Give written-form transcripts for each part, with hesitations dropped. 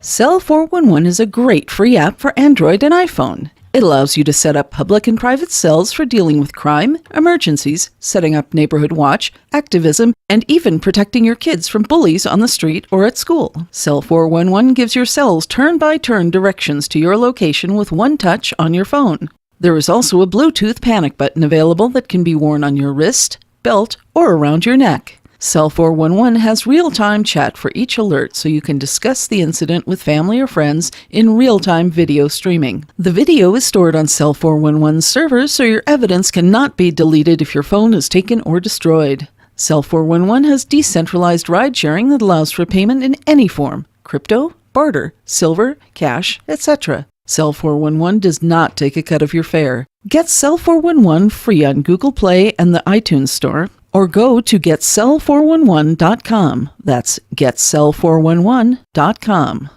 Cell 411 is a great free app for Android and iPhone. It allows you to set up public and private cells for dealing with crime, emergencies, setting up neighborhood watch, activism, and even protecting your kids from bullies on the street or at school. Cell 411 gives your cells turn-by-turn directions to your location with one touch on your phone. There is also a Bluetooth panic button available that can be worn on your wrist, belt, or around your neck. Cell 411 has real-time chat for each alert so you can discuss the incident with family or friends in real-time video streaming. The video is stored on Cell 411's servers so your evidence cannot be deleted if your phone is taken or destroyed. Cell 411 has decentralized ride-sharing that allows for payment in any form: crypto, barter, silver, cash, etc. Cell 411 does not take a cut of your fare. Get Cell 411 free on Google Play and the iTunes Store, or go to getcell411.com. That's getcell411.com.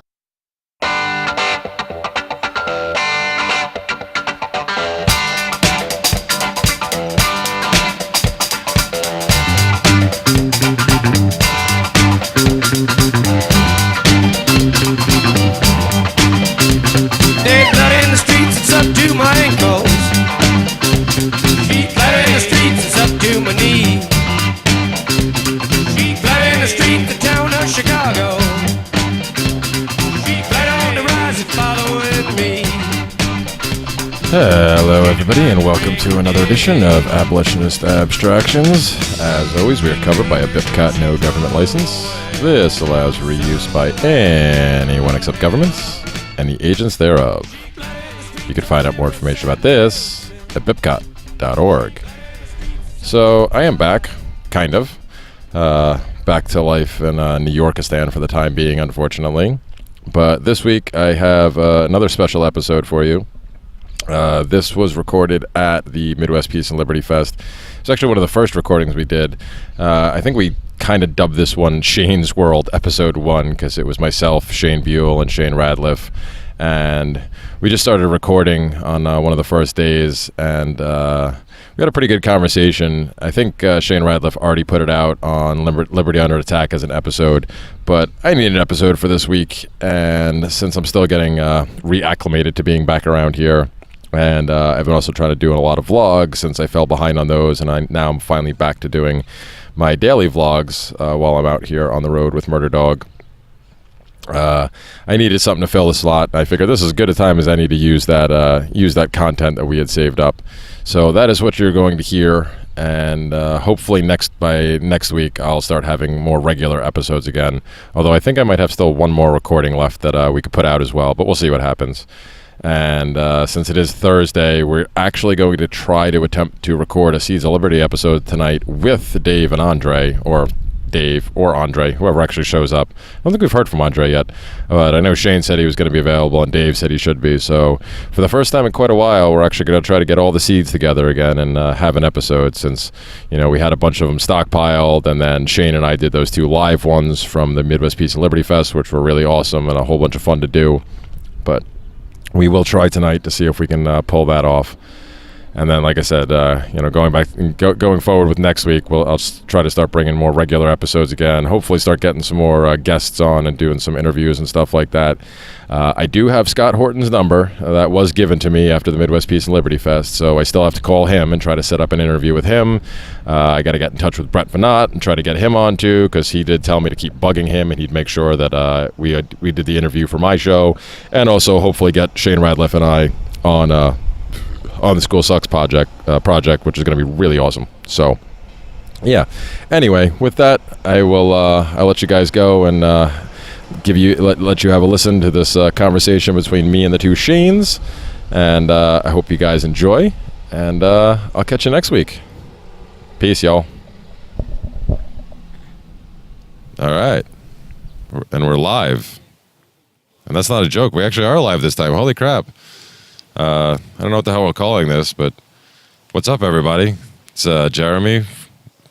Dead blood in the streets, it's up to my ankles. Feet flat in the streets, it's up to my knees. Feet flat in the street, the town of Chicago. Feet flat on the rise, it's following me. Hello everybody and welcome to another edition of Abolitionist Abstractions. As always, we are covered by a BIPCOT no government license. This allows reuse by anyone except governments and the agents thereof. You can find out more information about this at bipcot.org. So I am back, kind of, back to life in New Yorkistan for the time being, unfortunately. But this week I have another special episode for you. This was recorded at the Midwest Peace and Liberty Fest. It's actually one of the first recordings we did. I think we kind of dubbed this one Shane's World Episode 1 because it was myself, Shane Buell, and Shane Radliff. And we just started recording on one of the first days, and we had a pretty good conversation. I think Shane Radliff already put it out on Liberty Under Attack as an episode, but I need an episode for this week, and since I'm still getting reacclimated to being back around here, and I've been also trying to do a lot of vlogs since I fell behind on those, and now I'm finally back to doing my daily vlogs while I'm out here on the road with Murder Dog. I needed something to fill the slot. I figured this is as good a time as any to use that content that we had saved up. So that is what you're going to hear, and hopefully by next week I'll start having more regular episodes again. Although I think I might have still one more recording left that we could put out as well, but we'll see what happens. And since it is Thursday, we're actually going to try to attempt to record a Seeds of Liberty episode tonight with Dave and Andre, or Dave or Andre, whoever actually shows up. I don't think we've heard from Andre yet, but I know Shane said he was going to be available and Dave said he should be. So for the first time in quite a while, we're actually going to try to get all the seeds together again and have an episode, since we had a bunch of them stockpiled, and then Shane and I did those 2 live ones from the Midwest Peace and Liberty Fest, which were really awesome and a whole bunch of fun to do. But we will try tonight to see if we can pull that off. And then, like I said, going forward with next week, I'll try to start bringing more regular episodes again. Hopefully start getting some more guests on and doing some interviews and stuff like that. I do have Scott Horton's number. That was given to me after the Midwest Peace and Liberty Fest, so I still have to call him and try to set up an interview with him. I got to get in touch with Brett Venat and try to get him on too, because he did tell me to keep bugging him, and he'd make sure that we did the interview for my show, and also hopefully get Shane Radliff and I on the School Sucks project, which is going to be really awesome. So, yeah. Anyway, with that, I'll let you guys go and let you have a listen to this conversation between me and the 2 Shanes. And I hope you guys enjoy. And I'll catch you next week. Peace, y'all. All right. And we're live. And that's not a joke. We actually are live this time. Holy crap. I don't know what the hell we're calling this, but what's up, everybody? It's Jeremy.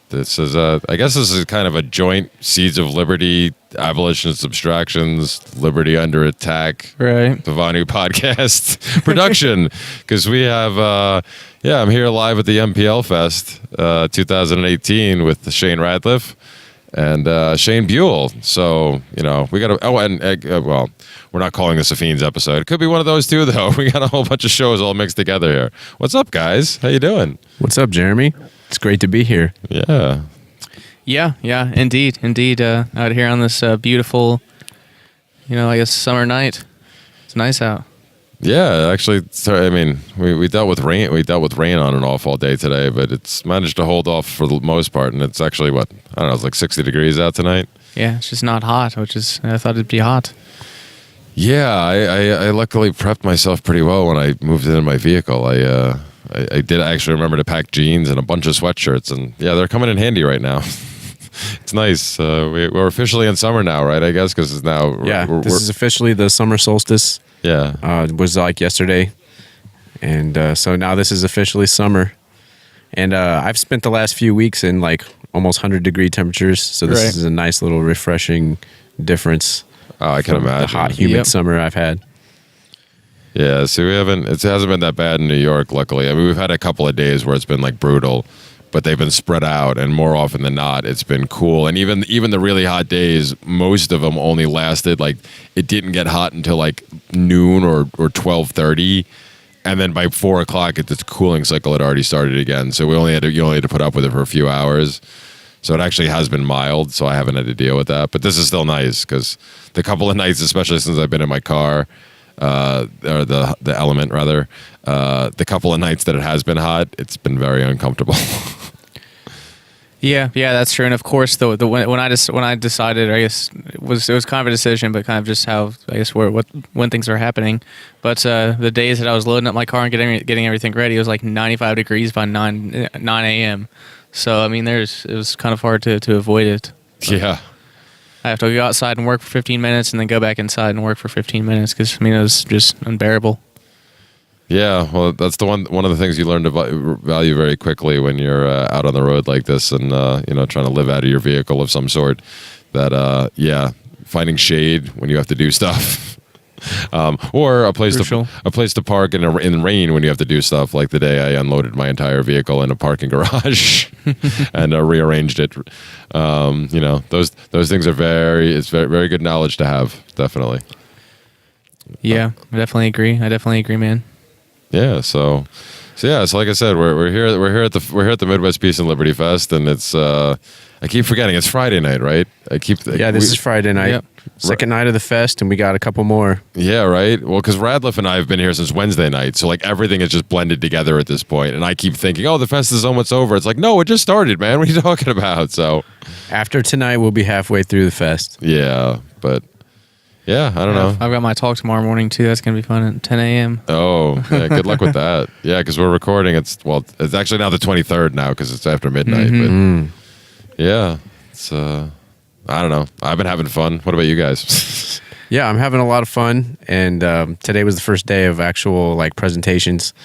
This is, I guess this is kind of a joint Seeds of Liberty, Abolitionist Abstractions, Liberty Under Attack, right? The Vanu podcast production, because we have, I'm here live at the MPLFest 2018 with Shane Radliff and Shane Buell. So, you know, we got to, well, we're not calling this a Feens episode. It could be one of those too, though. We got a whole bunch of shows all mixed together here. What's up, guys? How you doing? What's up, Jeremy? It's great to be here. Yeah. Yeah, indeed. Out here on this beautiful, I guess summer night. It's nice out. Yeah, actually, I mean, we dealt with rain. We dealt with rain on and off all day today, but it's managed to hold off for the most part. And it's actually it's like 60 degrees out tonight. Yeah, it's just not hot, I thought it'd be hot. Yeah, I luckily prepped myself pretty well when I moved into my vehicle. I did actually remember to pack jeans and a bunch of sweatshirts, and yeah, they're coming in handy right now. It's nice. We're officially in summer now, right? I guess because it's now. This is officially the summer solstice. Yeah. It was like yesterday, and so now this is officially summer. And I've spent the last few weeks in like almost 100-degree temperatures, so this is a nice little refreshing difference. Oh, I can imagine the hot, humid summer I've had. Yeah, so it hasn't been that bad in New York, luckily. I mean, we've had a couple of days where it's been like brutal, but they've been spread out, and more often than not, it's been cool. And even the really hot days, most of them only lasted like, it didn't get hot until like noon or 12:30, and then by 4 o'clock, the cooling cycle had already started again. So you only had to put up with it for a few hours. So it actually has been mild, so I haven't had to deal with that. But this is still nice because the couple of nights, especially since I've been in my car, or the Element rather, the couple of nights that it has been hot, it's been very uncomfortable. Yeah, that's true. And of course, when I decided, I guess it was kind of a decision, but kind of just how I guess when things are happening. But the days that I was loading up my car and getting everything ready, it was like 95 degrees by 9 a.m. So I mean, it was kind of hard to avoid it. Yeah. I have to go outside and work for 15 minutes and then go back inside and work for 15 minutes because, I mean, it was just unbearable. Yeah, well, that's one of the things you learn to value very quickly when you're out on the road like this and, trying to live out of your vehicle of some sort. That, finding shade when you have to do stuff. Or a place to park in rain when you have to do stuff. Like the day I unloaded my entire vehicle in a parking garage and rearranged it. Those things are very very good knowledge to have. Definitely. Yeah, I definitely agree, man. Yeah. So like I said, we're here at the Midwest Peace and Liberty Fest, and it's I keep forgetting it's Friday night, right? This is Friday night. Yep. Second night of the fest, and we got a couple more. Yeah, right. Well, because Radliff and I have been here since Wednesday night, so like everything is just blended together at this point. And I keep thinking, oh, the fest is almost over. It's like, no, it just started, man. What are you talking about? So after tonight, we'll be halfway through the fest. Yeah, but yeah, I don't know. I've got my talk tomorrow morning too. That's gonna be fun at 10 a.m. Oh, yeah. Good luck with that. Yeah, because we're recording. It's actually now the 23rd now because it's after midnight. Mm-hmm. But yeah, it's I don't know. I've been having fun. What about you guys? Yeah, I'm having a lot of fun, and today was the first day of actual like presentations,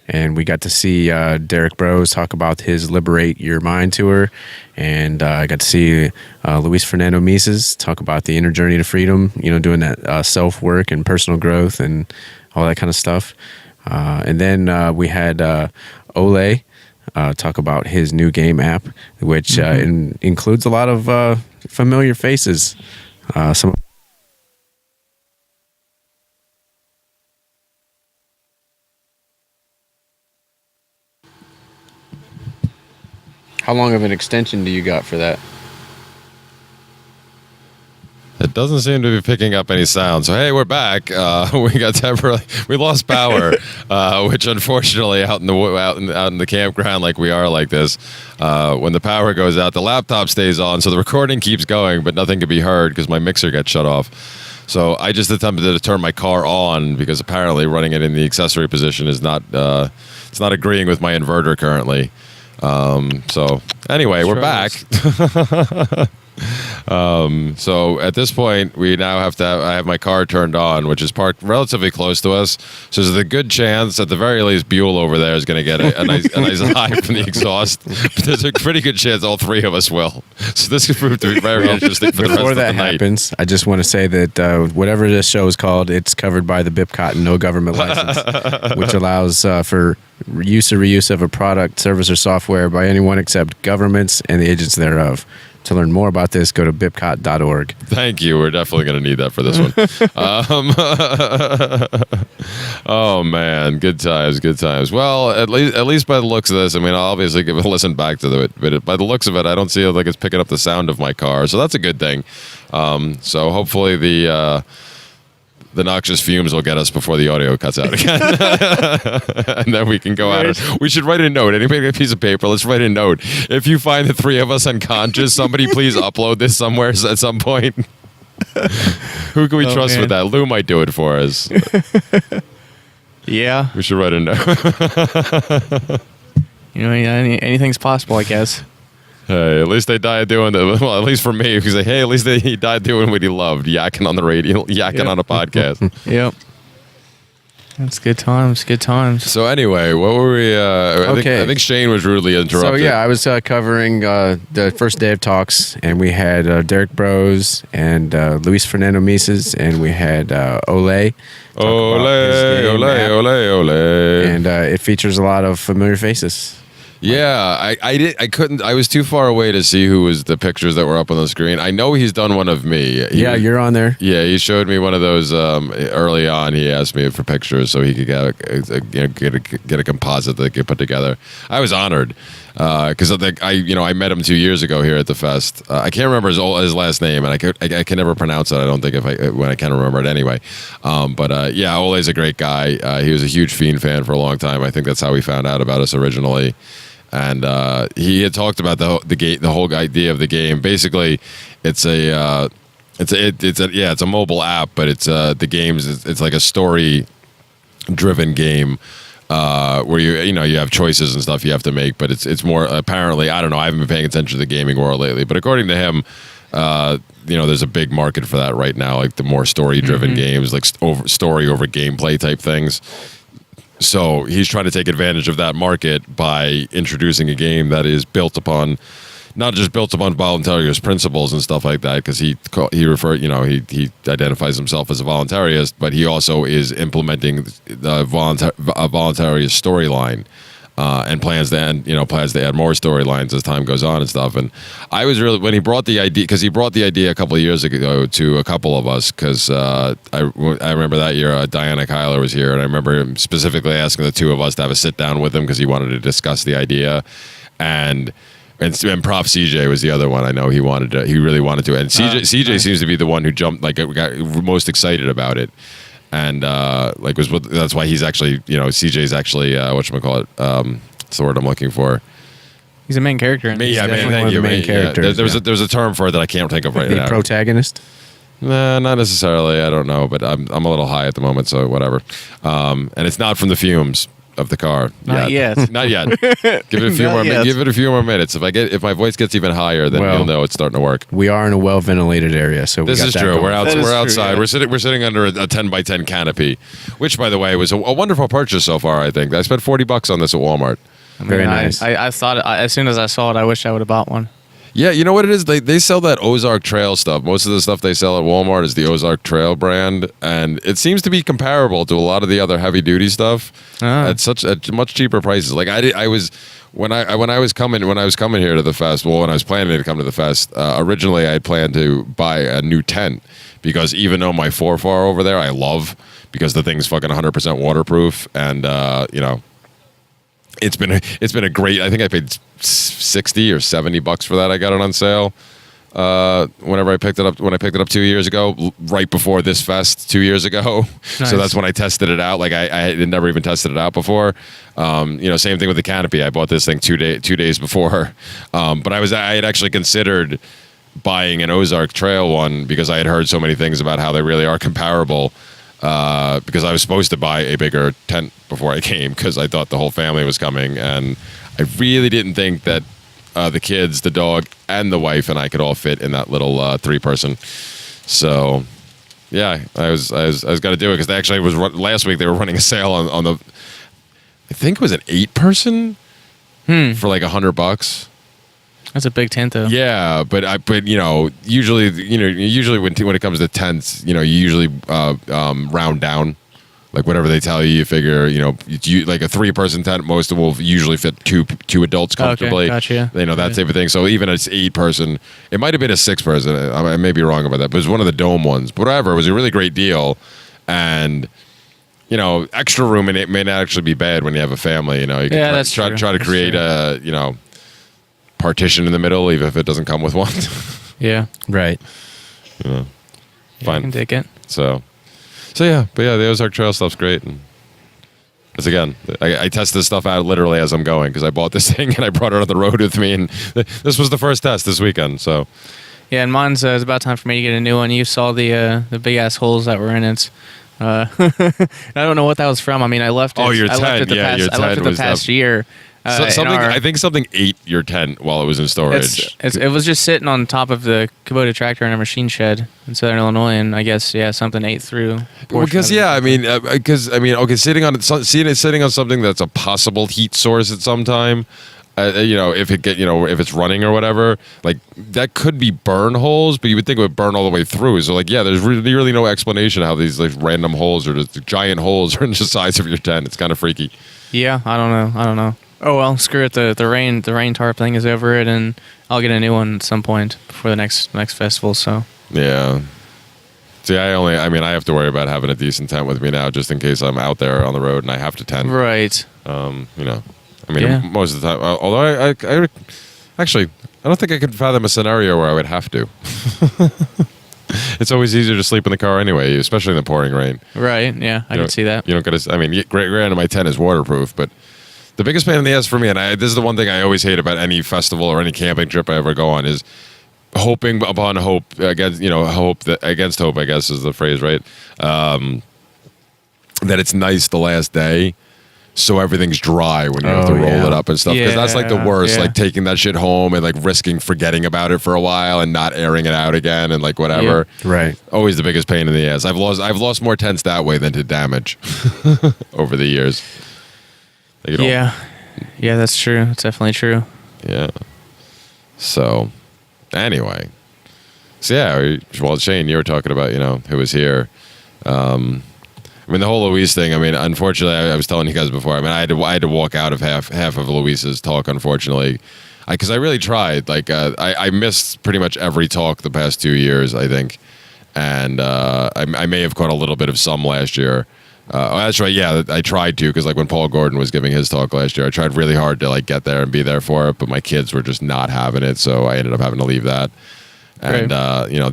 and we got to see Derek Bros talk about his Liberate Your Mind tour, and I got to see Luis Fernando Mises talk about the inner journey to freedom, doing that self-work and personal growth and all that kind of stuff. And then we had Ole talk about his new game app, which includes a lot of familiar faces. Some. How long of an extension do you got for that? It doesn't seem to be picking up any sound. So, hey, we're back. We lost power, which unfortunately out in the campground like we are like this, when the power goes out, the laptop stays on. So the recording keeps going, but nothing can be heard because my mixer gets shut off. So I just attempted to turn my car on because apparently running it in the accessory position is not, it's not agreeing with my inverter currently. So anyway, we're back. So at this point, we now I have my car turned on, which is parked relatively close to us. So there's a good chance, at the very least, Buell over there is going to get a nice high from the exhaust. But there's a pretty good chance all three of us will. So this could prove to be very interesting for the rest of the night. Before that happens, I just want to say that whatever this show is called, it's covered by the BIPCOT no government license, which allows for use or reuse of a product, service, or software by anyone except governments and the agents thereof. To learn more about this, go to bipcot.org. Thank you. We're definitely going to need that for this one. Oh man, good times, good times. Well, at least by the looks of this, I mean, I'll obviously give a listen back to it, but by the looks of it, I don't see it like it's picking up the sound of my car, so that's a good thing. So hopefully the noxious fumes will get us before the audio cuts out again. And then we can go out. We should write a note. Anybody get a piece of paper? Let's write a note. If you find the three of us unconscious, somebody please upload this somewhere at some point. Who can we trust with that? Lou might do it for us. Yeah. We should write a note. Anything's possible, I guess. Hey, at least they died doing well, at least for me, because hey, at least he died doing what he loved, yakking on the radio, yakking on a podcast. Yep. That's good times, good times. So anyway, what were we, I think Shane was rudely interrupted. So yeah, I was covering the first day of talks, and we had Derek Bros and Luis Fernando Mises, and we had Ole. Ole. And it features a lot of familiar faces. Yeah, I was too far away to see who was the pictures that were up on the screen. I know he's done one of me. You're on there. Yeah, he showed me one of those early on. He asked me for pictures so he could get a composite that he could put together. I was honored because I met him 2 years ago here at the fest. I can't remember his last name, and I can never pronounce it. I don't think when I can remember it anyway. But yeah, Ole's a great guy. He was a huge Fiend fan for a long time. I think that's how he found out about us originally. And he had talked about the whole idea of the game. Basically, it's a mobile app, but it's the games. It's like a story-driven game where you have choices and stuff you have to make. But it's more apparently, I don't know. I haven't been paying attention to the gaming world lately, but according to him, there's a big market for that right now. Like the more story-driven games, like story over gameplay type things. So he's trying to take advantage of that market by introducing a game that is not just built upon voluntarist principles and stuff like that, because he identifies himself as a voluntarist, but he also is implementing the voluntarist storyline. And plans to add more storylines as time goes on and stuff. And I was really, when he brought the idea, because he brought the idea a couple of years ago to a couple of us, because I remember that year Diana Kyler was here, and I remember him specifically asking the two of us to have a sit down with him because he wanted to discuss the idea. And Prof CJ was the other one. I know he really wanted to. And CJ seems to be the one who got most excited about it. And that's why he's actually, CJ's actually whatchamacallit, that's the word I'm looking for. He's a main character in this. Yeah, Thank you. Main characters. There's a term for it that I can't think of right now. The protagonist? Nah, not necessarily. I don't know, but I'm a little high at the moment, so whatever. And it's not from the fumes of the car. Not yet. Not yet. Give it a few more. Give it a few more minutes. If my voice gets even higher, then you'll know it's starting to work. We are in a well ventilated area, so this is true. We're outside. Yeah. We're sitting under a 10x10 canopy, which, by the way, was a wonderful purchase so far. I think I spent $40 on this at Walmart. Very nice. I thought as soon as I saw it, I wish I would have bought one. Yeah, you know what it is? They sell that Ozark Trail stuff. Most of the stuff they sell at Walmart is the Ozark Trail brand, and it seems to be comparable to a lot of the other heavy duty stuff at much cheaper prices. Like I was when I was coming here to the fest. Well, when I was planning to come to the fest, originally I had planned to buy a new tent because even though my 4FAR over there I love because the thing's fucking 100% waterproof, and it's been a great. I think I paid $60 or $70 for that. I got it on sale whenever I picked it up. When I picked it up 2 years ago, right before this fest 2 years ago. Nice. So that's when I tested it out. Like I had never even tested it out before. Same thing with the canopy. I bought this thing 2 days before. But I had actually considered buying an Ozark Trail one because I had heard so many things about how they really are comparable. Because I was supposed to buy a bigger tent before I came because I thought the whole family was coming, and I really didn't think that the kids, the dog, and the wife and I could all fit in that little 3-person. So, yeah, I was going to do it because they actually last week they were running a sale on the, I think it was an 8-person for like $100. That's a big tent, though. Yeah, but usually when it comes to tents, you usually round down like whatever they tell you, you figure, like a 3-person tent, most of will usually fit two adults comfortably. Okay, gotcha. That type of thing. So even it's 8-person, it might have been a 6-person. I may be wrong about that, but it was one of the dome ones. But whatever, it was a really great deal, and extra room in it may not actually be bad when you have a family. You can that's try true. to create a partition in the middle, even if it doesn't come with one. Yeah. Right. I Fine. can take it. So yeah, but yeah, the Ozark Trail stuff's great. And it's again, I test this stuff out literally as I'm going, because I bought this thing and I brought it on the road with me, and this was the first test this weekend. So Yeah, and mine's it's about time for me to get a new one. You saw the big ass holes that were in it. I don't know what that was from. I mean, I left it. Oh, your I left tent. it Yeah, your I left tent it the was past up. year. I think something ate your tent while it was in storage. It was just sitting on top of the Kubota tractor in a machine shed in Southern Illinois, and I guess something ate through. Because sitting on something that's a possible heat source at some time, if it's running or whatever, like that could be burn holes, but you would think it would burn all the way through. So there's really no explanation how these like random holes or just giant holes are in the size of your tent. It's kind of freaky. Yeah, I don't know. Oh well, screw it. The rain tarp thing is over it, and I'll get a new one at some point before the next festival. So yeah. See, I have to worry about having a decent tent with me now, just in case I'm out there on the road and I have to tent. Right. Most of the time. Although I don't think I could fathom a scenario where I would have to. It's always easier to sleep in the car anyway, especially in the pouring rain. Right. Yeah, I can see that. You don't get to. Granted, my tent is waterproof, but the biggest pain in the ass for me, and this is the one thing I always hate about any festival or any camping trip I ever go on, is hoping upon hope against against hope, I guess is the phrase, right? That it's nice the last day, so everything's dry when you have to roll it up and stuff. Because that's like the worst, like taking that shit home and like risking forgetting about it for a while and not airing it out again and like whatever. Yeah. Right. Always the biggest pain in the ass. I've lost more tents that way than to damage over the years. Yeah, that's true. It's definitely true. Yeah. So, anyway. So, Shane, you were talking about, who was here. The whole Louise thing, unfortunately, I was telling you guys before, I had to walk out of half of Louise's talk, unfortunately, because I really tried. Like, I missed pretty much every talk the past 2 years, I think. And I may have caught a little bit of some last year. That's right. Yeah, I tried to, because like when Paul Gordon was giving his talk last year, I tried really hard to like get there and be there for it, but my kids were just not having it, so I ended up having to leave that. And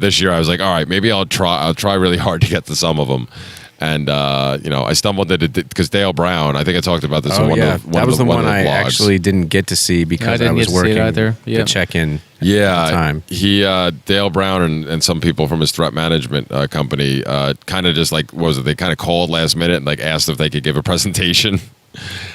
this year I was like, all right, maybe I'll try really hard to get to some of them. And I stumbled into it because Dale Brown, I think I talked about this in one of the that was the one I vlogs. Actually didn't get to see because I was working to check in. Yeah, time. He Dale Brown and some people from his threat management company kind of just like they kind of called last minute and like asked if they could give a presentation.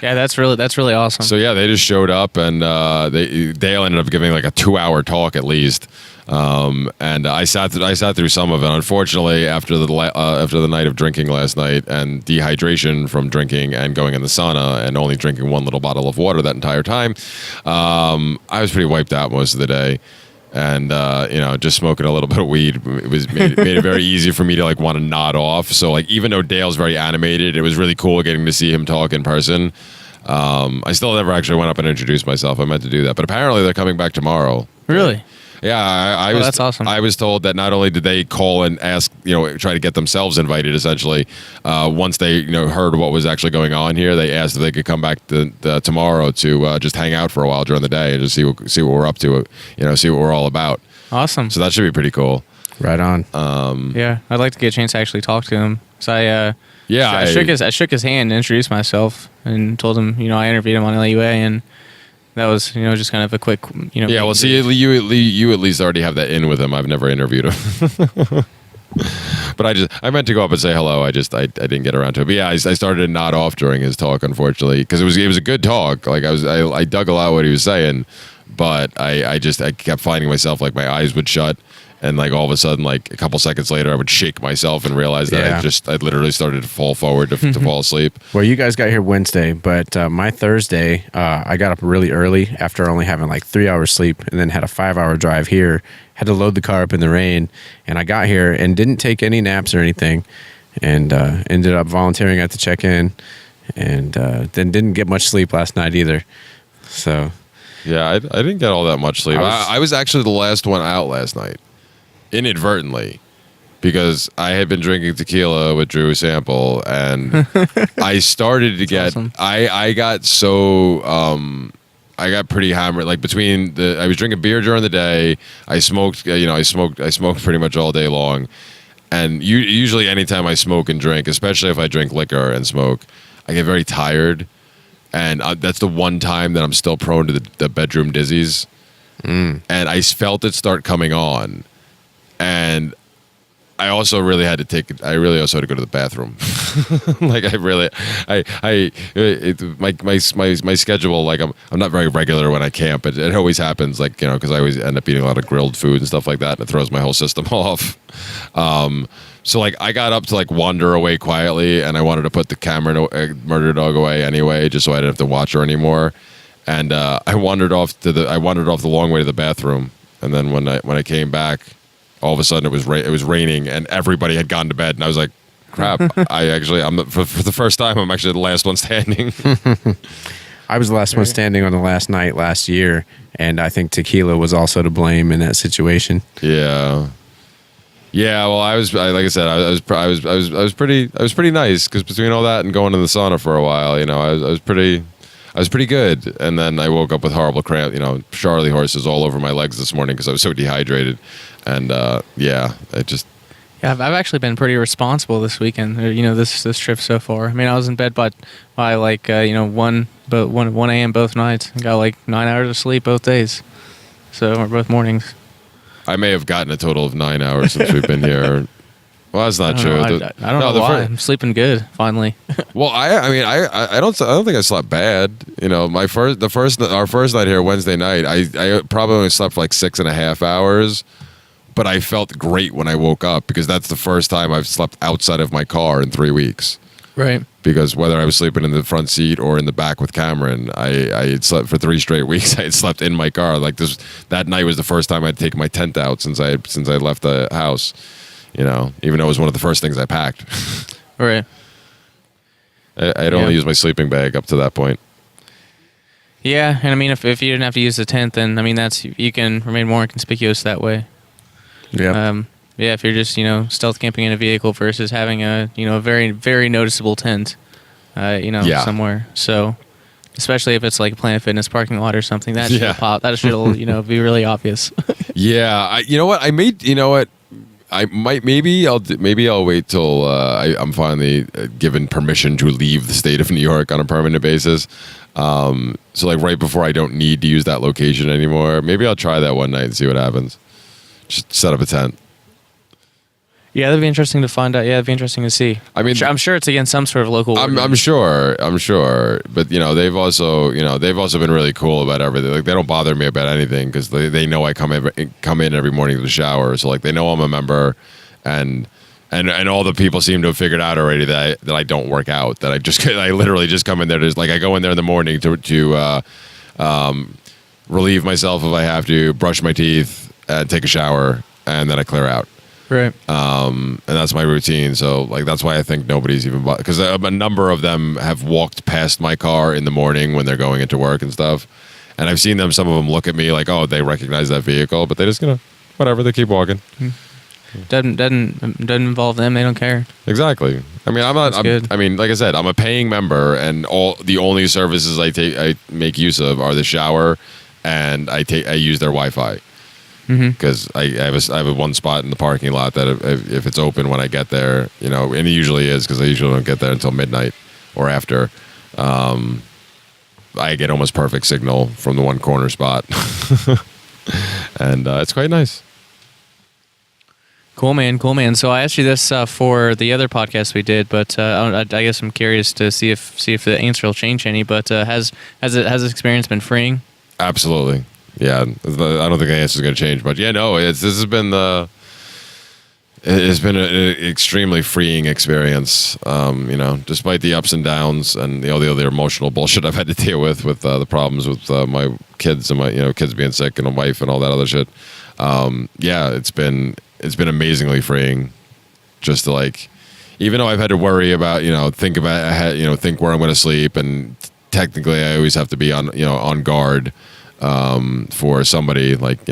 Yeah, that's really awesome. So yeah, they just showed up and Dale ended up giving like a 2-hour talk at least. And I sat through some of it. Unfortunately, after the night of drinking last night and dehydration from drinking and going in the sauna and only drinking one little bottle of water that entire time, I was pretty wiped out most of the day. And just smoking a little bit of weed made it very easy for me to like want to nod off. So like even though Dale's very animated, it was really cool getting to see him talk in person. I still never actually went up and introduced myself. I meant to do that, but apparently they're coming back tomorrow. Really? Yeah, that's awesome. I was told that not only did they call and ask, try to get themselves invited, essentially, once they, heard what was actually going on here, they asked if they could come back tomorrow to just hang out for a while during the day and just see what we're up to, see what we're all about. Awesome. So that should be pretty cool. Right on. Yeah, I'd like to get a chance to actually talk to him. So I shook his hand and introduced myself and told him, I interviewed him on LUA and that was, just kind of a quick, Yeah, well, see, you at least already have that in with him. I've never interviewed him. But I meant to go up and say hello. I didn't get around to it. But yeah, I started to nod off during his talk, unfortunately, because it was a good talk. Like I dug a lot what he was saying, but I kept finding myself like my eyes would shut. And like all of a sudden, like a couple seconds later, I would shake myself and realize that I literally started to fall forward to fall asleep. Well, you guys got here Wednesday, but my Thursday, I got up really early after only having like 3 hours sleep, and then had a 5-hour drive here. Had to load the car up in the rain, and I got here and didn't take any naps or anything. and ended up volunteering at the check-in, and then didn't get much sleep last night either. So Yeah, I didn't get all that much sleep. I I was actually the last one out last night, inadvertently, because I had been drinking tequila with Drew Sample, and I started to get. awesome. I got so. I got pretty hammered. Like I was drinking beer during the day. I smoked. I smoked pretty much all day long. And usually, anytime I smoke and drink, especially if I drink liquor and smoke, I get very tired. And that's the one time that I'm still prone to the bedroom dizzies. And I felt it start coming on. And I also really had to also had to go to the bathroom. Like my schedule, like I'm not very regular when I camp, but it always happens, like, because I always end up eating a lot of grilled food and stuff like that, and it throws my whole system off. So like I got up to like wander away quietly, and I wanted to put the murder dog away anyway, just so I didn't have to watch her anymore. And I wandered off the long way to the bathroom, and then when I came back, all of a sudden it was raining and everybody had gone to bed, and I was like, crap. For the first time, I'm actually the last one standing. I was the last one standing on the last night last year, and I think tequila was also to blame in that situation. Yeah. Well, I was pretty nice, because between all that and going to the sauna for a while, I was pretty good. And then I woke up with horrible cramp, Charlie horses all over my legs this morning because I was so dehydrated. And I've actually been pretty responsible this weekend. This trip so far. I mean, I was in bed by like 1 a.m. both nights. I got like 9 hours of sleep both days, or both mornings. I may have gotten a total of 9 hours since we've been here. Well, that's not true. I don't know why. I'm sleeping good finally. Well, I don't think I slept bad. Our first night here, Wednesday night, I probably only slept like 6.5 hours, but I felt great when I woke up, because that's the first time I've slept outside of my car in 3 weeks. Right. Because whether I was sleeping in the front seat or in the back with Cameron, I had slept for 3 straight weeks. I had slept in my car. Like that night was the first time I'd taken my tent out since I left the house. Even though it was one of the first things I packed. Right. I'd only used my sleeping bag up to that point. Yeah, and I mean, if you didn't have to use the tent, then I mean you can remain more inconspicuous that way. Yeah. If you're just stealth camping in a vehicle versus having a very, very noticeable tent, somewhere. So, especially if it's like a Planet Fitness parking lot or something, that should pop. That should be really obvious. Yeah. Maybe I'll wait till I'm finally given permission to leave the state of New York on a permanent basis. So like right before I don't need to use that location anymore, maybe I'll try that one night and see what happens. Just set up a tent. Yeah, that'd be interesting to find out. Yeah, it'd be interesting to see. I mean, I'm sure it's against some sort of local. I'm sure, but they've also been really cool about everything. Like they don't bother me about anything, because they know I come in every morning to the shower, so like they know I'm a member, and all the people seem to have figured out already that I don't work out. That I literally just come in there to, like, I go in there in the morning to relieve myself if I have to, brush my teeth, and take a shower, and then I clear out. Right. And that's my routine. So like that's why I think nobody's even bought, because a number of them have walked past my car in the morning when they're going into work and stuff, and I've seen some of them look at me like, oh, they recognize that vehicle, but they just whatever, they keep walking. Doesn't involve them. They don't care. Exactly. I mean, like I said, I'm a paying member, and the only services I make use of are the shower, and I use their Wi-Fi. Because I have one spot in the parking lot that if it's open when I get there, and it usually is, because I usually don't get there until midnight or after, I get almost perfect signal from the one corner spot. And it's quite nice. Cool, man. So I asked you this for the other podcast we did, but I guess I'm curious to see if the answer will change any. But has this experience been freeing? Absolutely. Yeah, I don't think the answer is going to change much. Yeah, no, it's been an extremely freeing experience. Despite the ups and downs and the other emotional bullshit I've had to deal with the problems with my kids and my kids being sick and a wife and all that other shit. It's been amazingly freeing, just to, like, even though I've had to worry about, think where I'm going to sleep, and technically I always have to be on guard for somebody like,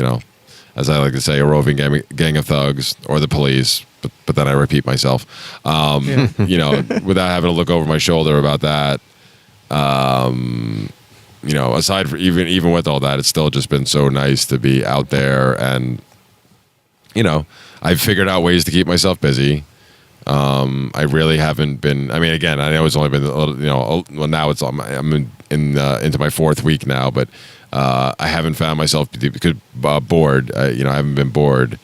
as I like to say, a roving gang of thugs or the police. But then I repeat myself, without having to look over my shoulder about that. Aside from even with all that, it's still just been so nice to be out there, and I've figured out ways to keep myself busy. I really haven't been. I mean, again, I know it's only been a little, well, now I'm into my fourth week now, but I haven't found myself bored. I haven't been bored,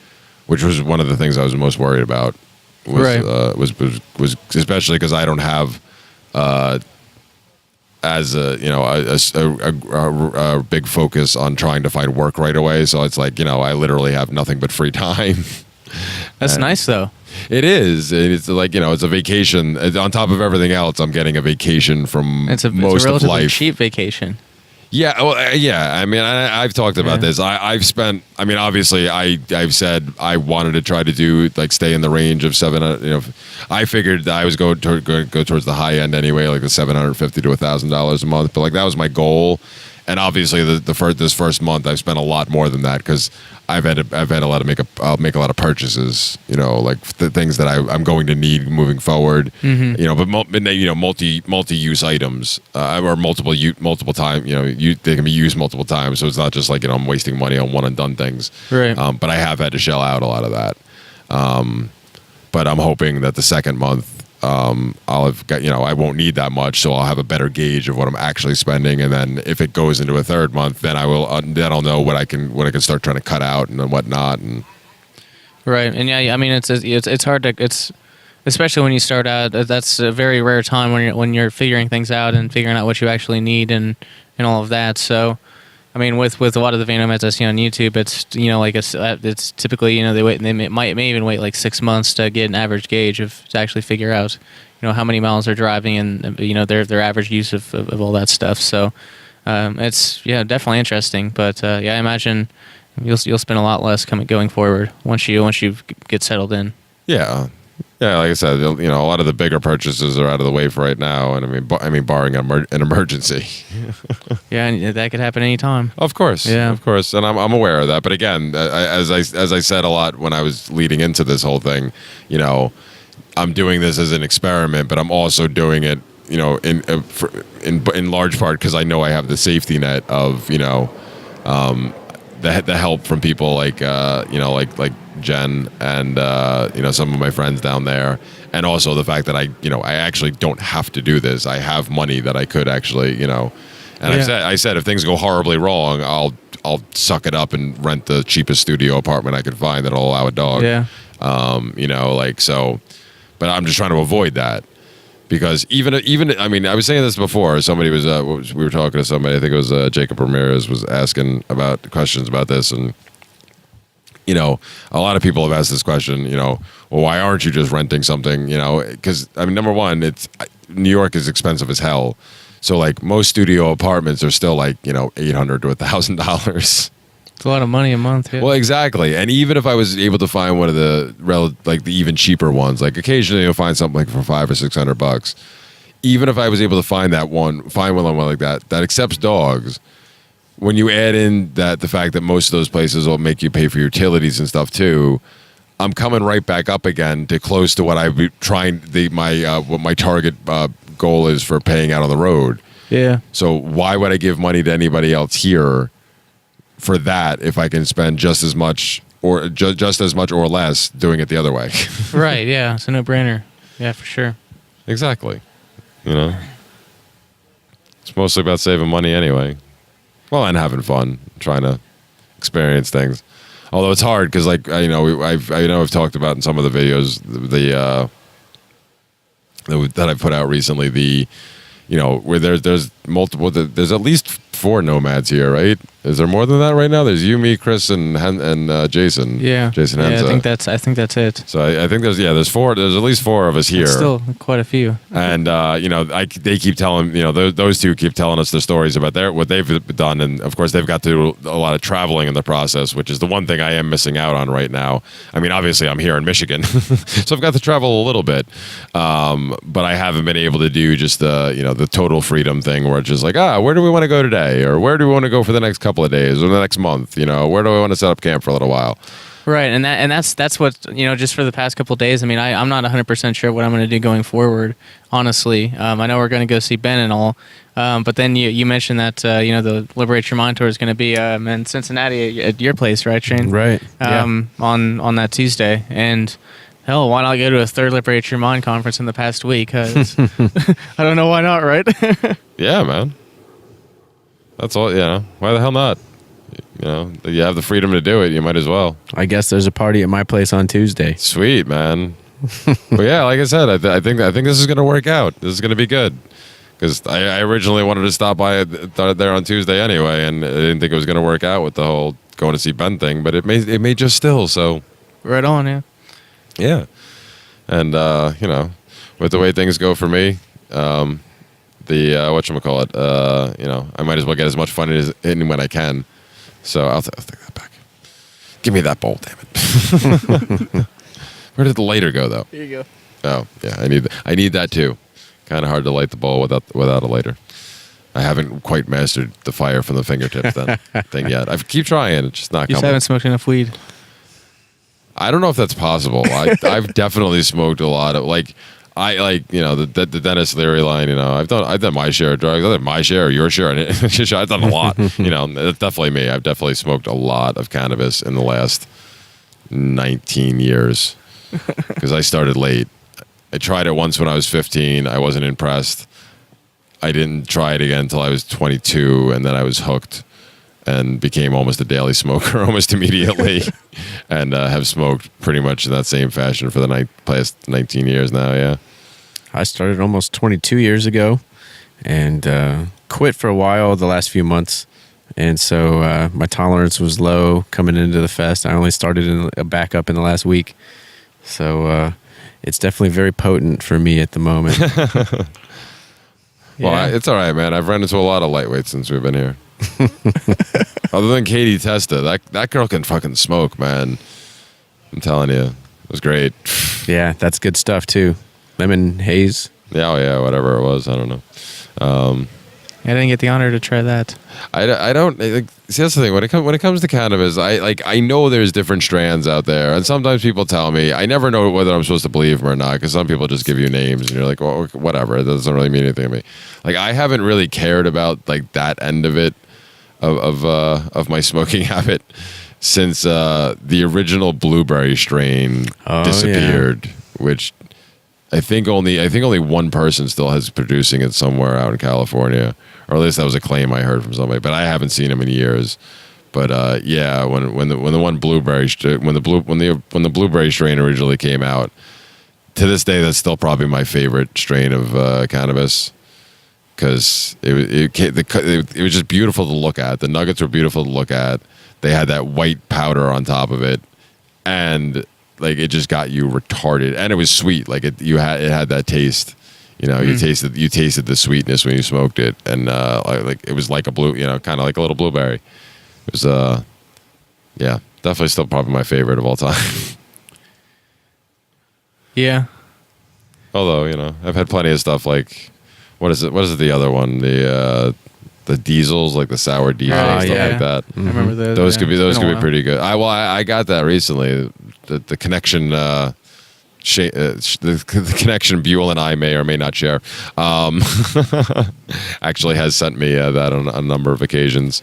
which was one of the things I was most worried about. Was especially because I don't have as a big focus on trying to find work right away. So it's like, I literally have nothing but free time. That's nice though. It is. It's like, it's a vacation. On top of everything else, I'm getting a vacation from most of life. It's a relatively cheap vacation. Yeah, well, yeah. I mean, I've talked about this. I've spent. I mean, obviously, I've said I wanted to try to do stay in the range of $700. I figured that I was going to go towards the high end anyway, like the $750 to $1,000 a month. But that was my goal. And obviously, this first month, I've spent a lot more than that because I've had a lot to make a lot of purchases. The things that I'm going to need moving forward. Mm-hmm. But multi-use items or multiple time. They can be used multiple times, so it's not just like I'm wasting money on one and done things. Right. But I have had to shell out a lot of that. But I'm hoping that the second month, I'll have got, I won't need that much, so I'll have a better gauge of what I'm actually spending, and then if it goes into a third month, then then I'll know what I can start trying to cut out and whatnot. And right, and yeah, I mean it's hard to especially when you start out. That's a very rare time when you're figuring things out and figuring out what you actually need and all of that. So. I mean, with a lot of the van nomads I see on YouTube, it's it's typically they may even wait like 6 months to get an average gauge to actually figure out how many miles they're driving and their average use of all that stuff. So it's definitely interesting. But I imagine you'll spend a lot less going forward once you get settled in. Yeah. Yeah, like I said, a lot of the bigger purchases are out of the way for right now, and I mean, barring an emergency. Yeah, and that could happen anytime. Of course, yeah, of course, and I'm aware of that. But again, as I said a lot when I was leading into this whole thing, I'm doing this as an experiment, but I'm also doing it, in large part because I know I have the safety net of the help from people like Jen and some of my friends down there, and also the fact that I actually don't have to do this. I have money that I could actually I said if things go horribly wrong, I'll suck it up and rent the cheapest studio apartment I could find that'll allow a dog. Yeah. But I'm just trying to avoid that. Because even I mean, I was saying this before. Somebody we were talking to somebody. I think it was Jacob Ramirez was asking about questions about this, and a lot of people have asked this question. Well, why aren't you just renting something? Because I mean, number one, New York is expensive as hell. So most studio apartments are still $800 to $1,000. It's a lot of money a month. Yeah. Well, exactly. And even if I was able to find one of the the even cheaper ones, occasionally you'll find something for $500 or $600. Even if I was able to find one like that accepts dogs, when you add in the fact that most of those places will make you pay for utilities and stuff too, I'm coming right back up again to close to what I'm trying. What my target goal is for paying out on the road. Yeah. So why would I give money to anybody else here for that if I can spend just as much or just as much or less doing it the other way? Right. Yeah. It's a no-brainer. Yeah, for sure. Exactly. It's mostly about saving money anyway. Well, and having fun, trying to experience things. Although it's hard because, I've talked about in some of the videos that I've put out recently. Where there's multiple. There's at least 4 nomads here, right? Is there more than that right now? There's you, me, Chris, and Jason. Yeah. Jason Yeah, Henza. I think that's it. So I think there's 4. There's at least 4 of us here. It's still quite a few. And they keep telling those 2 keep telling us their stories about what they've done, and of course they've got to do a lot of traveling in the process, which is the one thing I am missing out on right now. I mean, obviously I'm here in Michigan, so I've got to travel a little bit, but I haven't been able to do just the total freedom thing, where it's just like, where do we want to go today, or where do we want to go for the next couple of days or the next month? Where do I want to set up camp for a little while? Right, and that's what, just for the past couple of days. I mean, I'm not 100% sure what I'm going to do going forward, honestly. I know we're going to go see Ben and all, but then you mentioned that the Liberate Your Mind tour is going to be in Cincinnati at your place, right, Shane? Right. On that Tuesday, and hell, why not go to a 3rd Liberate Your Mind conference in the past week? 'Cause I don't know why not, right? Yeah, man. That's all. Why the hell not? You have the freedom to do it. You might as well. I guess there's a party at my place on Tuesday. Sweet, man. But yeah, like I said, I think this is going to work out. This is going to be good, because I originally wanted to stop by there on Tuesday anyway, and I didn't think it was going to work out with the whole going to see Ben thing. But it may just still. So Right on, yeah. Yeah, and with the way things go for me, the whatchamacallit, I might as well get as much fun in when I can. So I'll take that back. Give me that bowl, damn it. Where did the lighter go, though? Here you go. Oh, yeah, I need that too. Kind of hard to light the bowl without a lighter. I haven't quite mastered the fire from the fingertips thing yet. I keep trying, it's just not You just coming. haven't smoked enough weed. I don't know if that's possible. I've definitely smoked a lot of the Dennis Leary line. I've done my share of drugs. I've done my share, or your share, and I've done a lot. That's definitely me. I've definitely smoked a lot of cannabis in the last 19 years, because I started late. I tried it once when I was 15. I wasn't impressed. I didn't try it again until I was 22, and then I was hooked and became almost a daily smoker almost immediately, and have smoked pretty much in that same fashion for the past 19 years now, yeah. I started almost 22 years ago and quit for a while the last few months. And so my tolerance was low coming into the fest. I only started back up in the last week. So it's definitely very potent for me at the moment. Well, it's all right, man. I've run into a lot of lightweights since we've been here. Other than Katie Testa, that girl can fucking smoke, man. I'm telling you, it was great. Yeah, that's good stuff too. Lemon haze. Yeah, whatever it was, I don't know. I didn't get the honor to try that. I don't see, that's the thing. When it comes to cannabis, I know there's different strands out there, and sometimes people tell me, I never know whether I'm supposed to believe them or not, because some people just give you names and you're like, well, whatever, it doesn't really mean anything to me. Like, I haven't really cared about that end of it, of my smoking habit, since the original blueberry strain disappeared, which I think only one person still has producing it somewhere out in California, or at least that was a claim I heard from somebody. But I haven't seen him in years. But when the one blueberry when the blueberry strain originally came out, to this day that's still probably my favorite strain of cannabis, because it was just beautiful to look at. The nuggets were beautiful to look at. They had that white powder on top of it, and it just got you retarded, and it was sweet. It had that taste. You tasted the sweetness when you smoked it, and it was like a kind of like a little blueberry. It was definitely still probably my favorite of all time. Yeah. Although I've had plenty of stuff like what is it the other one, the diesels, like the sour diesel and stuff like that. I remember those. Those could be pretty good. I got that recently. The connection, the connection Buell and I may or may not share, actually has sent me that on a number of occasions.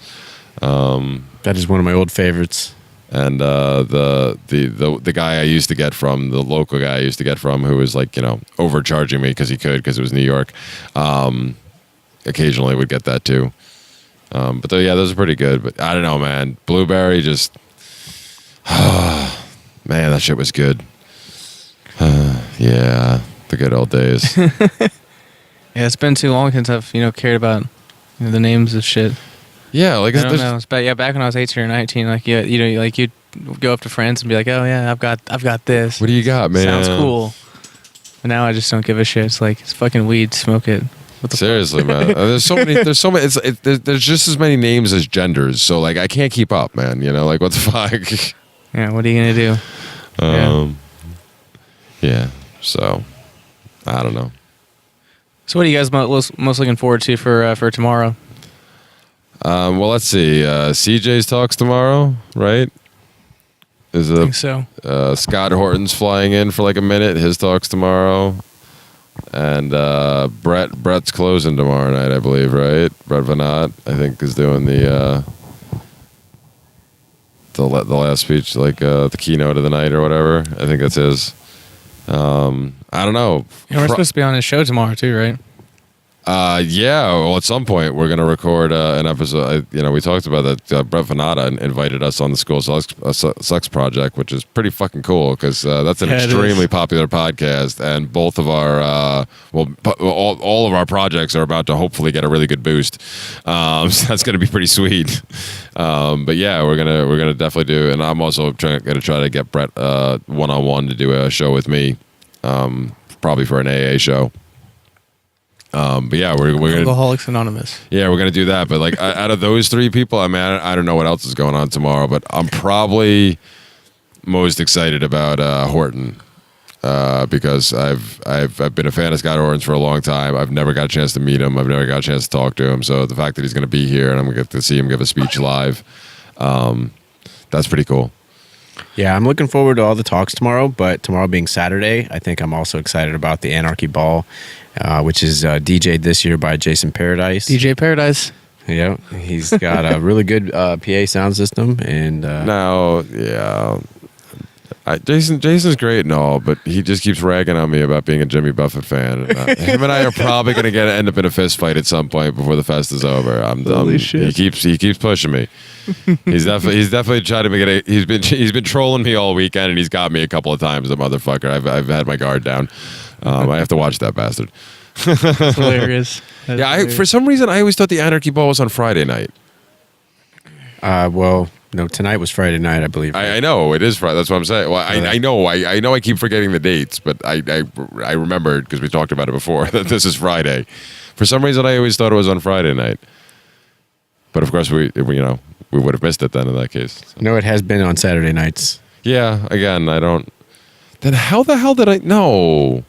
That is one of my old favorites. And the guy I used to get from, the local guy I used to get from, who was overcharging me because it was New York, occasionally would get that too. But those are pretty good. But I don't know, man. Blueberry just, man, that shit was good. Yeah, the good old days. Yeah, it's been too long since I've cared about the names of shit. Yeah, like I don't there's- know. But yeah, back when I was 18 or 19, like you'd go up to friends and be like, "Oh yeah, I've got this. What do you got, man? Sounds cool." And now I just don't give a shit. It's like it's fucking weed. Smoke it. What the Seriously, man. There's so many. There's just as many names as genders. So like, I can't keep up, man. You know, like what the fuck? Yeah. What are you gonna do? Yeah. So, I don't know. So what are you guys most looking forward to for tomorrow? Well, let's see. CJ's talks tomorrow, right? I think so. Scott Horton's flying in for like a minute. His talks tomorrow. And Brett's closing tomorrow night, I believe, right? Brett Venat, I think, is doing the last speech, like the keynote of the night or whatever. I think that's his. I don't know. Yeah, we're supposed to be on his show tomorrow too, right? Yeah. Well, at some point we're gonna record an episode. We talked about that. Brett Venata invited us on the School Sex Project, which is pretty fucking cool because that's an extremely popular podcast, and both of our all of our projects are about to hopefully get a really good boost. So that's gonna be pretty sweet. But yeah, we're gonna definitely do, and I'm also gonna try to get Brett one-on-one to do a show with me, probably for an AA show. But yeah, we're gonna Alcoholics Anonymous. Yeah, we're gonna do that. But like, out of those three people, I mean, I don't know what else is going on tomorrow, but I'm probably most excited about Horton because I've been a fan of Scott Horton's for a long time. I've never got a chance to meet him. I've never got a chance to talk to him. So the fact that he's gonna be here and I'm gonna get to see him give a speech live, that's pretty cool. Yeah, I'm looking forward to all the talks tomorrow, but tomorrow being Saturday, I think I'm also excited about the Anarchy Ball, which is DJ'd this year by Jason Paradise. DJ Paradise. Yeah, he's got a really good PA sound system, and Now, yeah, Jason's great and all, but he just keeps ragging on me about being a Jimmy Buffett fan. And, him and I are probably going to end up in a fist fight at some point before the fest is over. Holy shit. He keeps pushing me. He's definitely trying to make it. He's been trolling me all weekend, and he's got me a couple of times. The motherfucker. I've had my guard down. I have to watch that bastard. That's hilarious. That's hilarious. For some reason, I always thought the Anarchy Ball was on Friday night. well, no, tonight was Friday night, I believe. I know it is Friday. That's what I'm saying. Well, I know I keep forgetting the dates, but I remembered because we talked about it before that this is Friday. For some reason, I always thought it was on Friday night. But of course, we would have missed it then in that case. So. No, it has been on Saturday nights. Yeah. Again, I don't. Then how the hell did I know?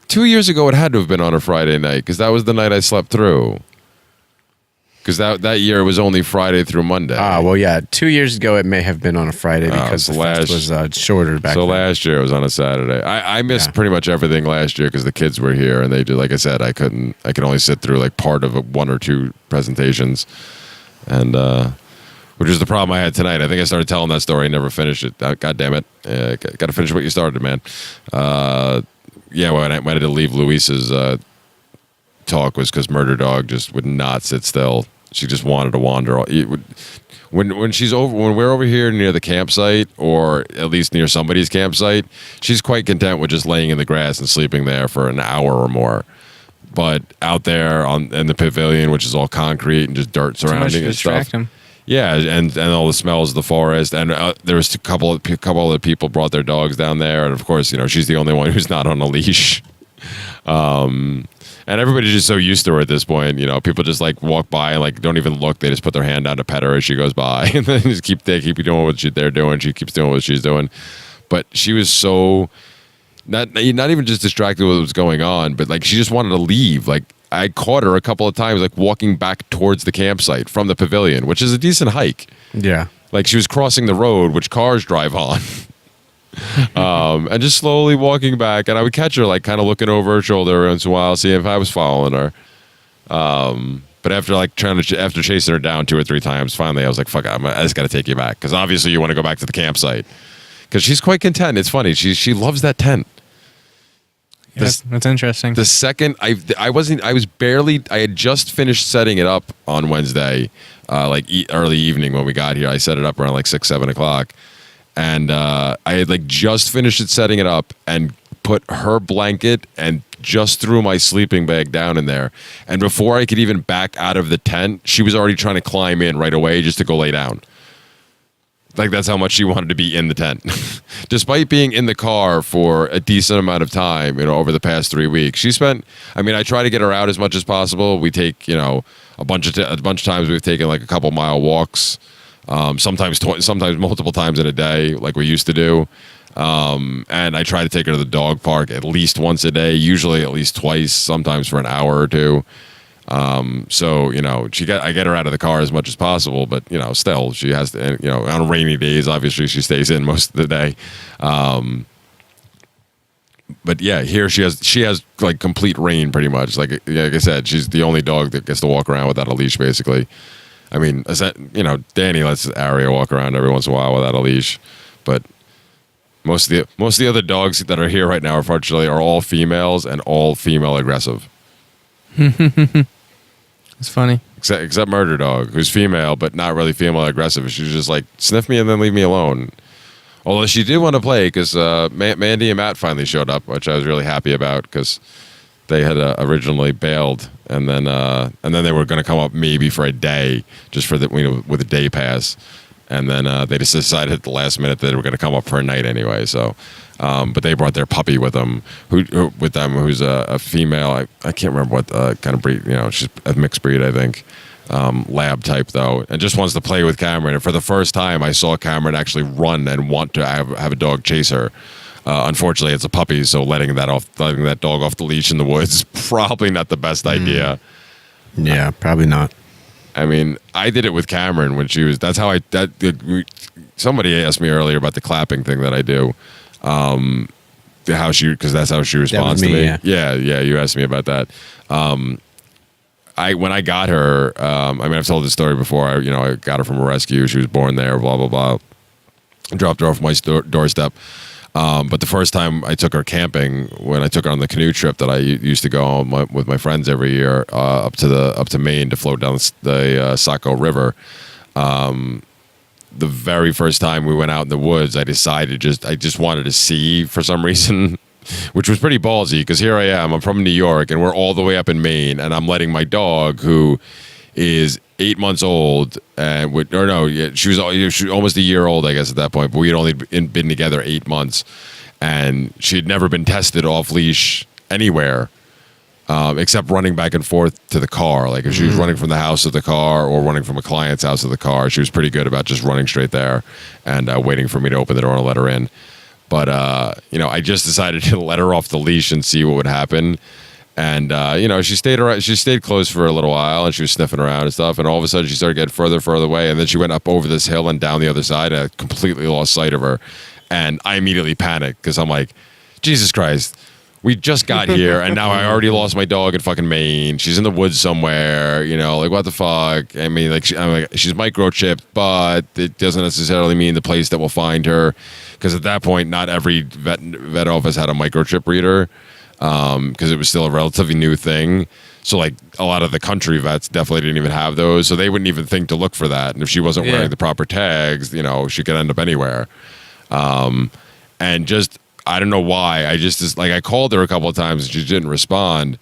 2 years ago, it had to have been on a Friday night because that was the night I slept through. Because that year it was only Friday through Monday. Well, yeah. 2 years ago, it may have been on a Friday because so the fest was shorter back then. So last year it was on a Saturday. I missed pretty much everything last year because the kids were here and they did. Like I said, I could only sit through like part of one or two presentations, and which is the problem I had tonight. I think I started telling that story and never finished it. God damn it! Got to finish what you started, man. Yeah, when I had to leave Luis's talk was because Murder Dog just would not sit still. She just wanted to wander. When we're over here near the campsite, or at least near somebody's campsite, she's quite content with just laying in the grass and sleeping there for an hour or more. But out there in the pavilion, which is all concrete and just dirt surrounding and stuff. Him. Yeah, and all the smells of the forest, and there was a couple of people brought their dogs down there, and of course, she's the only one who's not on a leash. And everybody's just so used to her at this point. People just like walk by and like don't even look. They just put their hand down to pet her as she goes by, and then just keep doing what they're doing. She keeps doing what she's doing. But she was so not even just distracted with what was going on, but like she just wanted to leave. Like I caught her a couple of times, like walking back towards the campsite from the pavilion, which is a decent hike. Yeah, like she was crossing the road, which cars drive on. And just slowly walking back, and I would catch her like kind of looking over her shoulder every once in a while, see if I was following her. But after chasing her down 2 or 3 times, finally I was like, "Fuck it, I just got to take you back," because obviously you want to go back to the campsite. Because she's quite content. It's funny, she loves that tent. Yeah, that's interesting. The second I had just finished setting it up on Wednesday, like early evening when we got here. I set it up around like 6-7 o'clock. And I had like just finished setting it up and put her blanket and just threw my sleeping bag down in there. And before I could even back out of the tent, she was already trying to climb in right away just to go lay down. Like, that's how much she wanted to be in the tent. Despite being in the car for a decent amount of time, over the past 3 weeks. I try to get her out as much as possible. We take, a bunch of times we've taken like a couple mile walks, sometimes multiple times in a day, like we used to do. And I try to take her to the dog park at least once a day, usually at least twice, sometimes for an hour or two. So, I get her out of the car as much as possible, but, still she has to, on rainy days, obviously she stays in most of the day. But yeah, here she has like complete reign pretty much. Like I said, she's the only dog that gets to walk around without a leash, basically. I mean, Danny lets Aria walk around every once in a while without a leash, but most of the other dogs that are here right now, unfortunately, are all females and all female aggressive. It's funny. Except Murder Dog, who's female, but not really female aggressive. She's just like, sniff me and then leave me alone. Although she did want to play because Mandy and Matt finally showed up, which I was really happy about because they had originally bailed, and then they were going to come up maybe for a day, just for with a day pass, and then they just decided at the last minute that they were going to come up for a night anyway. So. But they brought their puppy with them, who's a female. I can't remember what kind of breed. She's a mixed breed, I think, lab type though, and just wants to play with Cameron. And for the first time, I saw Cameron actually run and want to have a dog chase her. Unfortunately, it's a puppy, so letting that dog off the leash in the woods is probably not the best idea. Yeah, probably not. I mean, I did it with Cameron when she was. That's how somebody asked me earlier about the clapping thing that I do. Because that's how she responds to me. Yeah, you asked me about that. When I got her, I've told this story before. I got her from a rescue. She was born there. Blah blah blah. Dropped her off my doorstep. But the first time I took her camping, when I took her on the canoe trip that I used to go on with my friends every year up to Maine to float down the Saco River. The very first time we went out in the woods, I decided I just wanted to see for some reason, which was pretty ballsy because here I am. I'm from New York and we're all the way up in Maine, and I'm letting my dog, who is 8 months old, she was almost a year old, I guess, at that point, but we had only been together 8 months, and she had never been tested off leash anywhere. Except running back and forth to the car. Like if she was running from the house to the car or running from a client's house to the car, she was pretty good about just running straight there and waiting for me to open the door and let her in. But, I just decided to let her off the leash and see what would happen. And, she stayed close for a little while and she was sniffing around and stuff. And all of a sudden she started getting further away. And then she went up over this hill and down the other side, and I completely lost sight of her. And I immediately panicked because I'm like, Jesus Christ. We just got here, and now I already lost my dog in fucking Maine. She's in the woods somewhere, like, what the fuck? I mean, like, she's microchipped, but it doesn't necessarily mean the place that will find her, because at that point, not every vet office had a microchip reader, because it was still a relatively new thing. So, like, a lot of the country vets definitely didn't even have those, so they wouldn't even think to look for that. And if she wasn't wearing the proper tags, she could end up anywhere. And just... I don't know why. I called her a couple of times and she didn't respond,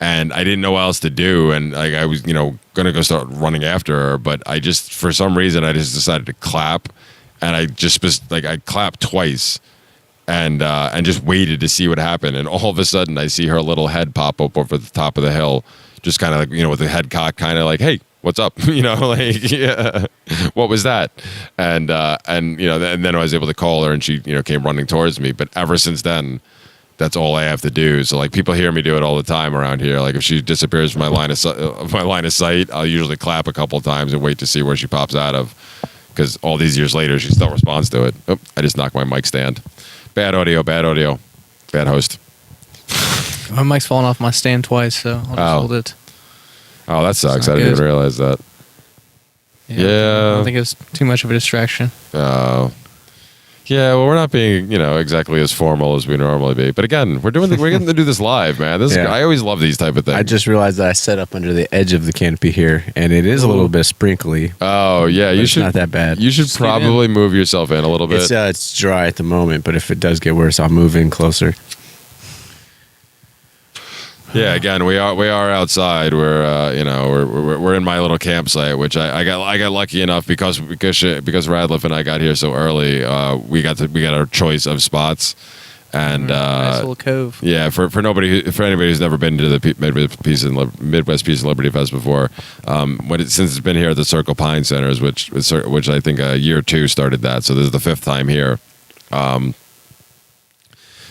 and I didn't know what else to do. And I was, going to go start running after her, but for some reason, I just decided to clap, and I clapped twice, and just waited to see what happened. And all of a sudden, I see her little head pop up over the top of the hill, just kind of like, with the head cocked, kind of like, hey, what's up? What was that? And then I was able to call her, and she, came running towards me. But ever since then, that's all I have to do. So, like, people hear me do it all the time around here. Like, if she disappears from my line of sight, I'll usually clap a couple of times and wait to see where she pops out of. Because all these years later, she still responds to it. Oh, I just knocked my mic stand. Bad audio. Bad host. My mic's fallen off my stand twice, so I'll just hold it. Oh, that sucks. I didn't even realize that. Yeah. I don't think it was too much of a distraction. Oh. Yeah, well, we're not being, exactly as formal as we normally be. But again, we're getting to do this live, man. I always love these type of things. I just realized that I set up under the edge of the canopy here, and it is a little bit sprinkly. Oh, yeah. It's not that bad. You should probably move yourself in a little bit. It's dry at the moment, but if it does get worse, I'll move in closer. Yeah, again, we are outside. We're in my little campsite, which I got lucky enough because Radliff and I got here so early. We got our choice of spots, and nice little cove. Yeah, for anybody who's never been to the Midwest Peace and Liberty Fest before, since it's been here at the Circle Pine Centers, which I think year 2 started that, so this is the 5th time here.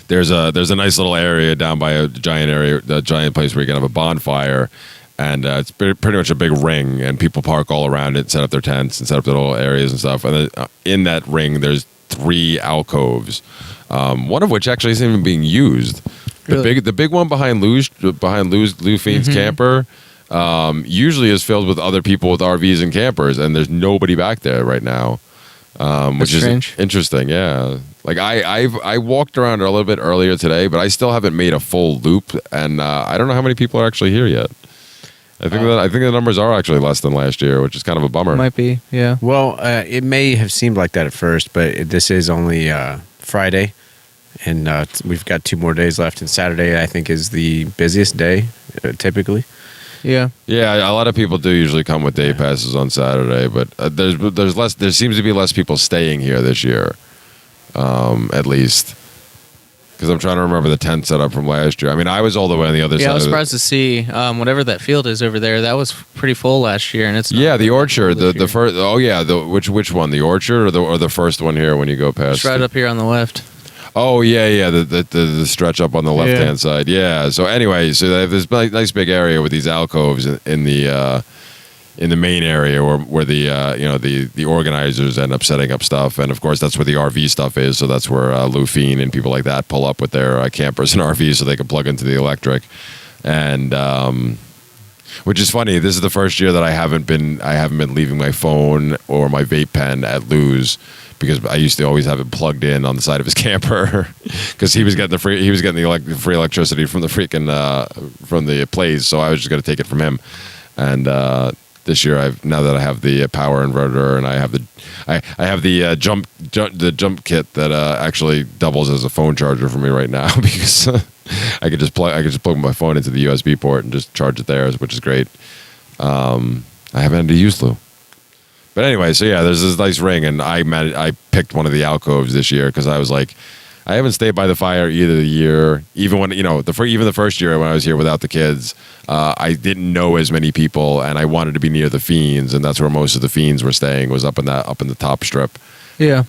There's a nice little area down by a giant place where you can have a bonfire, and it's pretty much a big ring, and people park all around it, set up their tents, and set up their little areas and stuff. And then, in that ring, there's 3 alcoves, one of which actually isn't even being used. Really? The big one behind LdwvzThSKxtDDRDsDtVXTikYZiSKdJNCre usually is filled with other people with RVs and campers, and there's nobody back there right now. Which is strange. Interesting, yeah. Like I walked around a little bit earlier today, but I still haven't made a full loop, and I don't know how many people are actually here yet. I think the numbers are actually less than last year, which is kind of a bummer. Might be, yeah. Well, it may have seemed like that at first, but this is only Friday, and we've got 2 more days left. And Saturday, I think, is the busiest day, typically. Yeah. Yeah, a lot of people do usually come with day passes on Saturday, but there's less. There seems to be less people staying here this year, at least. Because I'm trying to remember the tent setup from last year. I mean, I was all the way on the other side. Yeah, I was surprised to see whatever that field is over there. That was pretty full last year, and it's not the orchard. full The this year. first. Oh yeah, which one? The orchard or the first one here when you go past? It's right up here on the left. Oh yeah. The stretch up on the left hand side. Yeah. So anyway, so they have this nice big area with these alcoves in the main area where the organizers end up setting up stuff, and of course that's where the RV stuff is. So that's where Lou Feen and people like that pull up with their campers and RVs so they can plug into the electric, and which is funny. This is the first year that I haven't been leaving my phone or my vape pen at Lou's, because I used to always have it plugged in on the side of his camper, because he was getting the free electricity from the from the place, so I was just going to take it from him. And this year, now that I have the power inverter, and I have the jump kit that actually doubles as a phone charger for me right now, because I could just plug my phone into the USB port and just charge it there, which is great. I haven't had to use Lou. But anyway, so yeah, there's this nice ring, and I picked one of the alcoves this year because I was like, I haven't stayed by the fire either year. Even when even the first year when I was here without the kids, I didn't know as many people, and I wanted to be near the Feens, and that's where most of the Feens were staying, was up in the top strip. Yeah.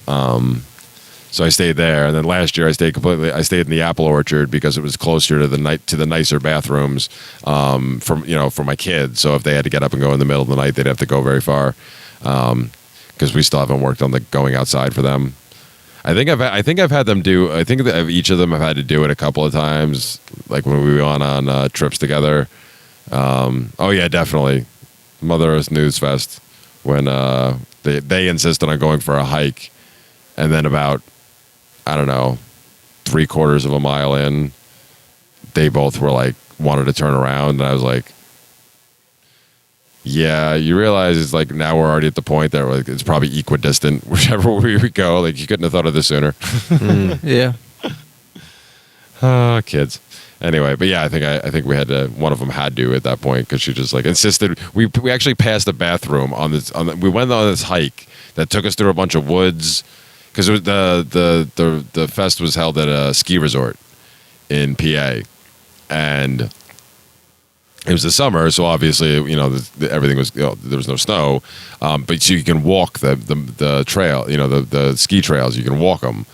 So I stayed there, and then last year I stayed in the apple orchard because it was closer to the nicer bathrooms for my kids. So if they had to get up and go in the middle of the night, they'd have to go very far. Because we still haven't worked on the going outside for them. I think I've had them do. I think that each of them have had to do it a couple of times, like when we went on trips together. Oh yeah, definitely. Mother Earth News Fest, when they insisted on going for a hike, and then about, I don't know, 3/4 of a mile in, they both were like wanted to turn around, and I was like, yeah, you realize it's like now we're already at the point that like it's probably equidistant whichever way we go. Like, you couldn't have thought of this sooner. Yeah. Kids. Anyway, but yeah, I think we had to. One of them had to at that point, because she just like insisted. We actually passed the bathroom on this. We went on this hike that took us through a bunch of woods, because it was the fest was held at a ski resort in PA, and it was the summer, so obviously, everything was, there was no snow, but so you can walk the trail, the ski trails, you can walk them.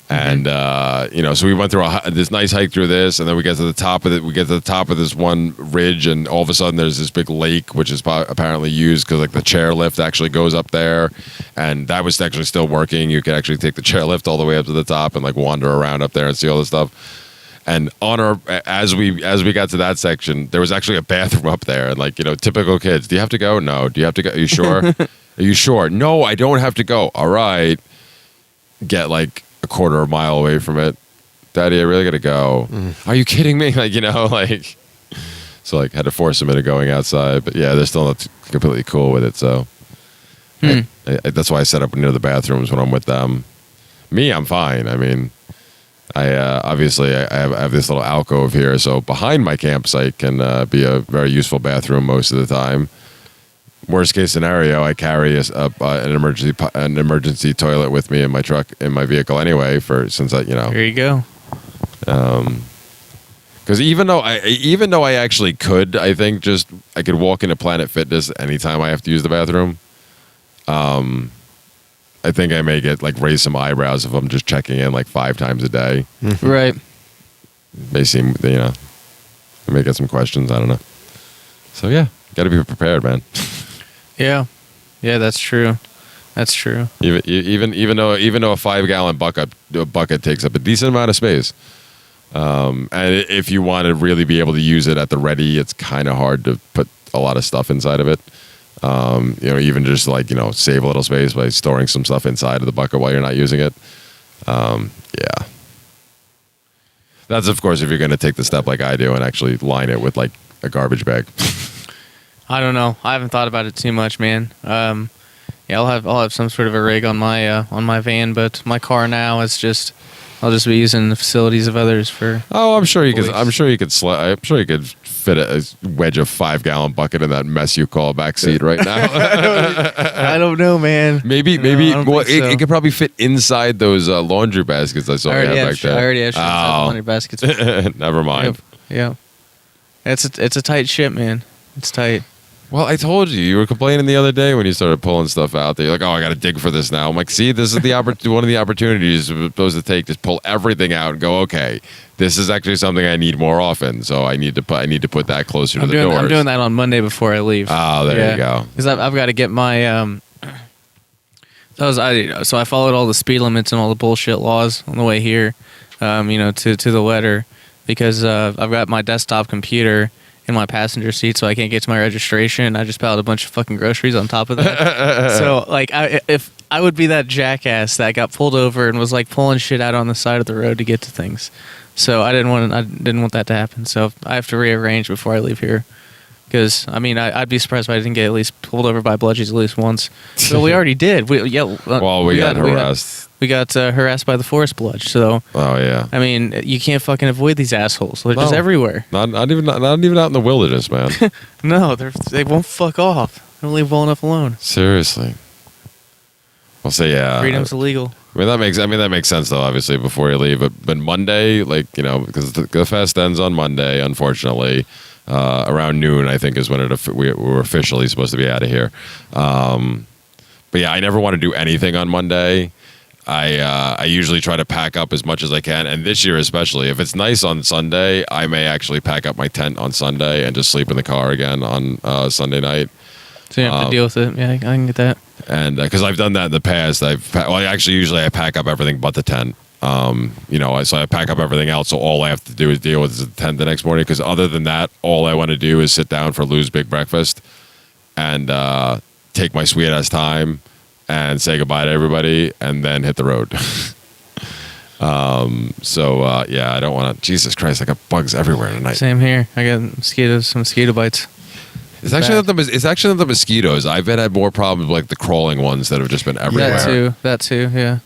And, so we went through this nice hike through this, and then we get to the top of it. We get to the top of this one ridge, and all of a sudden there's this big lake, which is apparently used because like the chairlift actually goes up there, and that was actually still working. You could actually take the chairlift all the way up to the top and like wander around up there and see all this stuff. And as we got to that section, there was actually a bathroom up there, and like, typical kids. Do you have to go? No. Do you have to go? Are you sure? Are you sure? No, I don't have to go. All right. Get like a 1/4 mile away from it. Daddy, I really got to go. Are you kidding me? Like, so like had to force them into going outside. But yeah, they're still not completely cool with it. So that's why I set up near the bathrooms when I'm with them. Me, I'm fine. I mean, Obviously I have this little alcove here, so behind my campsite can be a very useful bathroom most of the time. Worst case scenario, I carry an emergency toilet with me in my truck, in my vehicle anyway. Since I, There you go. Because even though I actually could, I think I could walk into Planet Fitness anytime I have to use the bathroom. I think I may raise some eyebrows if I'm just checking in 5 times a day. Right. May seem, I may get some questions. I don't know. So yeah, got to be prepared, man. Yeah, that's true. That's true. Even though a 5-gallon bucket takes up a decent amount of space, and if you want to really be able to use it at the ready, it's kind of hard to put a lot of stuff inside of it. Even just save a little space by storing some stuff inside of the bucket while you're not using it. Yeah. That's of course if you're going to take the step like I do and actually line it with a garbage bag. I don't know. I haven't thought about it too much, man. I'll have some sort of a rig on my van, but my car now is just I'll just be using the facilities of others for. Oh, I'm sure you could. I'm sure you could fit a wedge of 5-gallon bucket in that mess you call a backseat right now. I don't know, man. Maybe. It could probably fit inside those laundry baskets I saw you have back there. I already have laundry baskets. Never mind. Yep. It's a tight ship, man. It's tight. Well, I told you were complaining the other day when you started pulling stuff out there. You're like, "Oh, I got to dig for this now." I'm like, "See, this is one of the opportunities you're supposed to take. Just pull everything out and go, okay, this is actually something I need more often. So I need to put that closer to the doors." I'm doing that on Monday before I leave. Oh, there you go. Because I've got to get my so I followed all the speed limits and all the bullshit laws on the way here, to the letter, because I've got my desktop computer in my passenger seat, so I can't get to my registration. I just piled a bunch of fucking groceries on top of that. So, if I would be that jackass that got pulled over and was pulling shit out on the side of the road to get to things. So I didn't want that to happen. So I have to rearrange before I leave here. Because I'd be surprised if I didn't get at least pulled over by bludgies at least once. So we already did. We got harassed. We got harassed by the forest bludge. So you can't fucking avoid these assholes. They're just everywhere. Not even out in the wilderness, man. No, they won't fuck off. They don't leave well enough alone. Seriously. Well, so yeah, freedom's illegal. That makes sense though. Obviously, before you leave, but Monday, because the fest ends on Monday, unfortunately. Around noon, I think, is when we were officially supposed to be out of here. But yeah, I never want to do anything on Monday. I usually try to pack up as much as I can, and this year especially, if it's nice on Sunday, I may actually pack up my tent on Sunday and just sleep in the car again on Sunday night. So you have to deal with it. Yeah, I can get that. And because I've done that in the past, usually I pack up everything but the tent. So I pack up everything else, so all I have to do is deal with the tent the next morning, because other than that, all I want to do is sit down for Lou's big breakfast and take my sweet ass time and say goodbye to everybody and then hit the road. I don't want to. Jesus Christ, I got bugs everywhere tonight. Same here. I got some mosquito bites. It's actually not the mosquitoes. I've had more problems with the crawling ones that have just been everywhere. That too, yeah.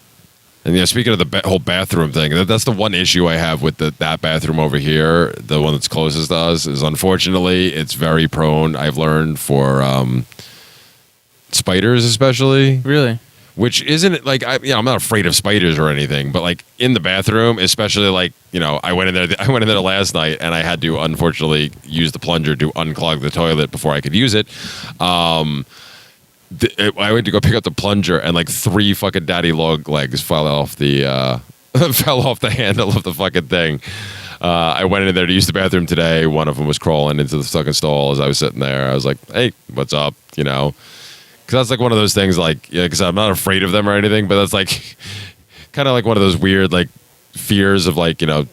And speaking of the whole bathroom thing, that's the one issue I have with that bathroom over here, the one that's closest to us, is unfortunately it's very prone, I've learned, for spiders especially. Really? Which isn't I'm not afraid of spiders or anything, but in the bathroom, especially I went in there last night and I had to unfortunately use the plunger to unclog the toilet before I could use it. I went to go pick up the plunger and 3 fucking daddy long legs fell off the handle of the fucking thing. I went in there to use the bathroom today. One of them was crawling into the fucking stall as I was sitting there. I was like, "Hey, what's up?" Because that's one of those things because I'm not afraid of them or anything, but that's kind of one of those weird fears of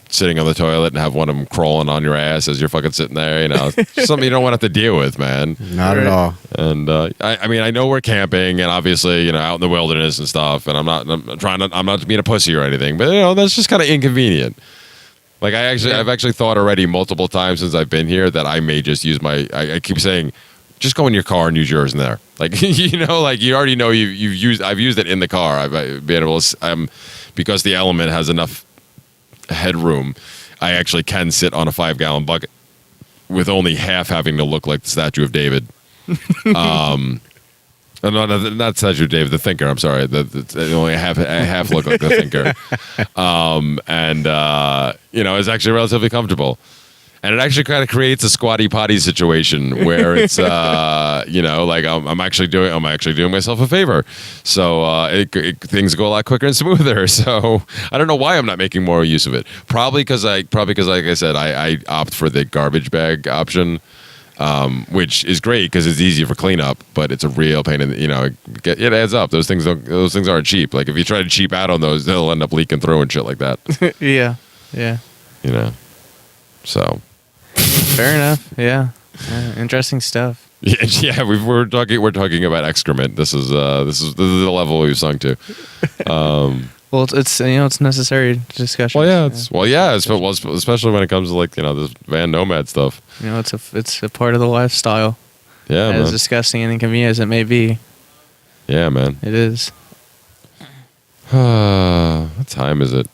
sitting on the toilet and have one of them crawling on your ass as you're fucking sitting there, something you don't want to have to deal with, man. Not at all. And I know we're camping and obviously out in the wilderness and stuff, and I'm not being a pussy or anything, but that's just kind of inconvenient. I've actually thought already multiple times since I've been here that I may just use I keep saying, just go in your car and use yours in there. You already know I've used it in the car. I've been able to, because the element has enough headroom, I actually can sit on a 5-gallon bucket with only half having to look like the statue of David. No, not statue of David, the thinker. I'm sorry, the only half look like the thinker. It's actually relatively comfortable. And it actually kind of creates a squatty potty situation where it's, like I'm actually doing myself a favor. So things go a lot quicker and smoother. So I don't know why I'm not making more use of it. Probably because, like I said, I opt for the garbage bag option, which is great because it's easy for cleanup, but it's a real pain in the, it adds up. Those things aren't cheap. Like if you try to cheap out on those, they'll end up leaking through and shit like that. Yeah. So. Fair enough. Yeah. Interesting stuff. Yeah. We're talking about excrement. This is the level we've sunk to. Well, it's necessary discussion. Well, yeah. Especially when it comes to this van nomad stuff. It's a part of the lifestyle. Yeah, as man. disgusting and inconvenient as it may be. Yeah, man. It is. What time is it?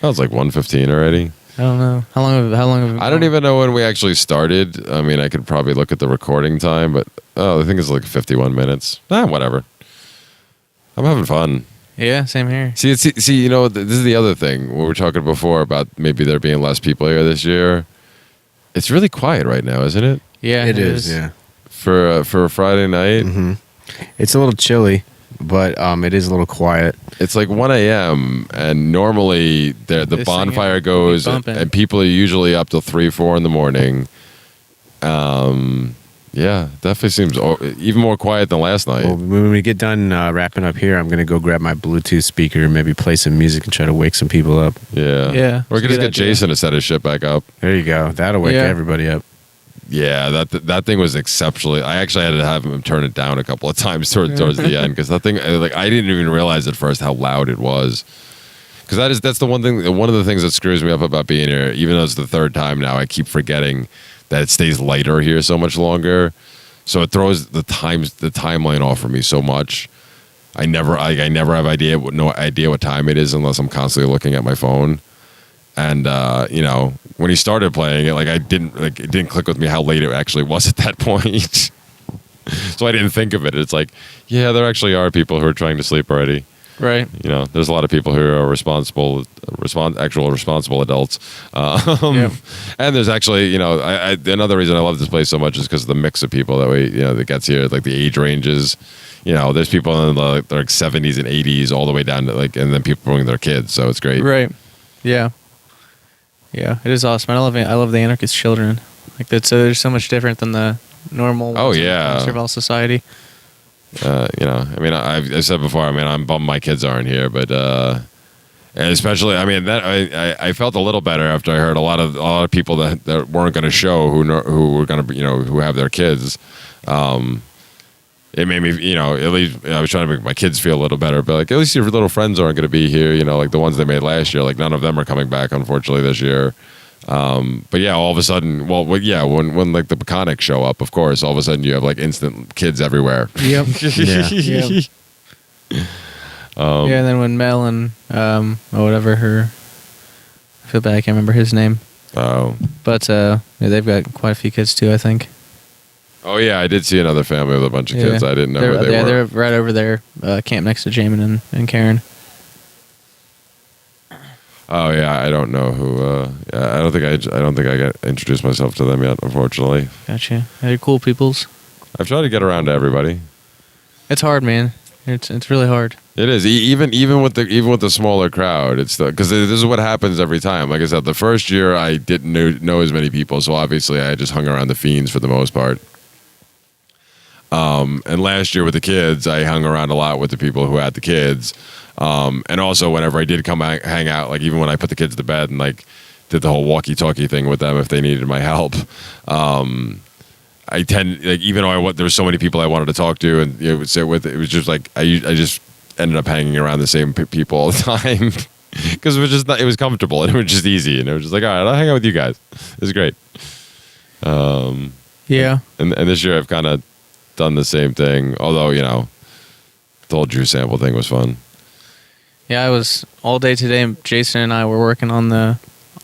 Oh, it's like 1:15 already. I don't know. How long have we I don't even know when we actually started. I mean, I could probably look at the recording time, but I think it's like 51 minutes. Whatever. I'm having fun. Yeah, same here. See, this is the other thing. We were talking before about maybe there being less people here this year. It's really quiet right now, isn't it? Yeah, it is. Yeah. For a Friday night. Mm-hmm. It's a little chilly, but it is a little quiet. It's like 1 a.m. and normally the bonfire goes and people are usually up till 3, 4 in the morning. Yeah, definitely seems even more quiet than last night. Well, when we get done wrapping up here, I'm going to go grab my Bluetooth speaker and maybe play some music and try to wake some people up. Yeah. Yeah. We're going to get Jason to set his shit back up. There you go. That'll wake everybody up. Yeah, that thing was exceptionally. I actually had to have him turn it down a couple of times towards the end because that thing, I didn't even realize at first how loud it was. Because that's the one thing. One of the things that screws me up about being here, even though it's the third time now, I keep forgetting that it stays lighter here so much longer. So it throws the timeline off for me so much. I never have no idea what time it is unless I'm constantly looking at my phone. And when he started playing it, it didn't click with me how late it actually was at that point. So I didn't think of it. It's like, yeah, there actually are people who are trying to sleep already. Right. There's a lot of people who are responsible adults. And there's actually, another reason I love this place so much is because of the mix of people that gets here, like the age ranges. There's people in the 70s and 80s all the way down to and then people bringing their kids. So it's great. Right. Yeah. Yeah, it is awesome. I love the anarchist children. They're so much different than the normal. Oh yeah. Survival society. I've said before. I'm bummed my kids aren't here, but and especially, I felt a little better after I heard a lot of people that weren't going to show who were going to who have their kids. It made me, at least I was trying to make my kids feel a little better, but at least your little friends aren't going to be here, the ones they made last year, none of them are coming back, unfortunately, this year. But yeah, all of a sudden, when the mechanics show up, of course, all of a sudden you have instant kids everywhere. Yep. Yep. And then when Mel and, whatever I feel bad, I can't remember his name. Oh. But, they've got quite a few kids too, I think. Oh yeah, I did see another family with a bunch of kids. I didn't know who they were. Yeah, they're right over there, camp next to Jamin and Karen. Oh yeah, I don't know who. I don't think I got introduced myself to them yet, unfortunately. Gotcha. They're cool peoples. I've tried to get around to everybody. It's hard, man. It's really hard. It is even with the smaller crowd. It's because this is what happens every time. Like I said, the first year I didn't know as many people, so obviously I just hung around the Feens for the most part. And last year with the kids, I hung around a lot with the people who had the kids. And also whenever I did come hang out, even when I put the kids to bed and did the whole walkie-talkie thing with them if they needed my help, I tend even though there were so many people I wanted to talk to and would sit with, it was just I just ended up hanging around the same people all the time because it was comfortable and it was just easy and it was just all right, I'll hang out with you guys. It was great. Yeah. And this year I've kind of done the same thing, although the whole juice sample thing was fun. Yeah, I was all day today. Jason and I were working on the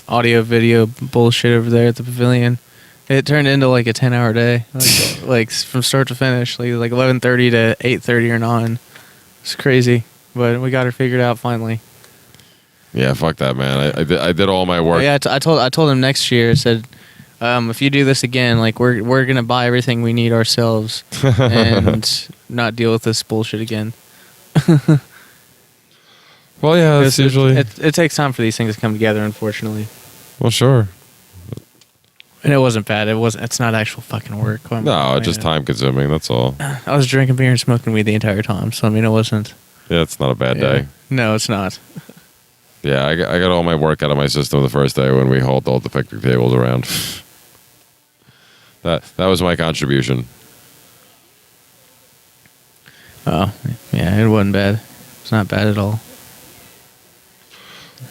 audio video bullshit over there at the pavilion. It turned into like a 10-hour day, like from start to finish, like 11:30 to 8:30 or 9. It's crazy, but we got her figured out finally. Yeah, fuck that, man. I did all my work. Yeah, I told him next year. I said, if you do this again, like we're gonna buy everything we need ourselves and not deal with this bullshit again. Well, yeah, it's usually it takes time for these things to come together, unfortunately. Well, sure. And it wasn't bad. It's not actual fucking work. No, it's just time consuming. That's all. I was drinking beer and smoking weed the entire time, so I mean, it wasn't. Yeah, it's not a bad day. No, it's not. Yeah, I got all my work out of my system the first day when we hauled all the picnic tables around. That was my contribution. Oh, yeah, it wasn't bad. It's not bad at all.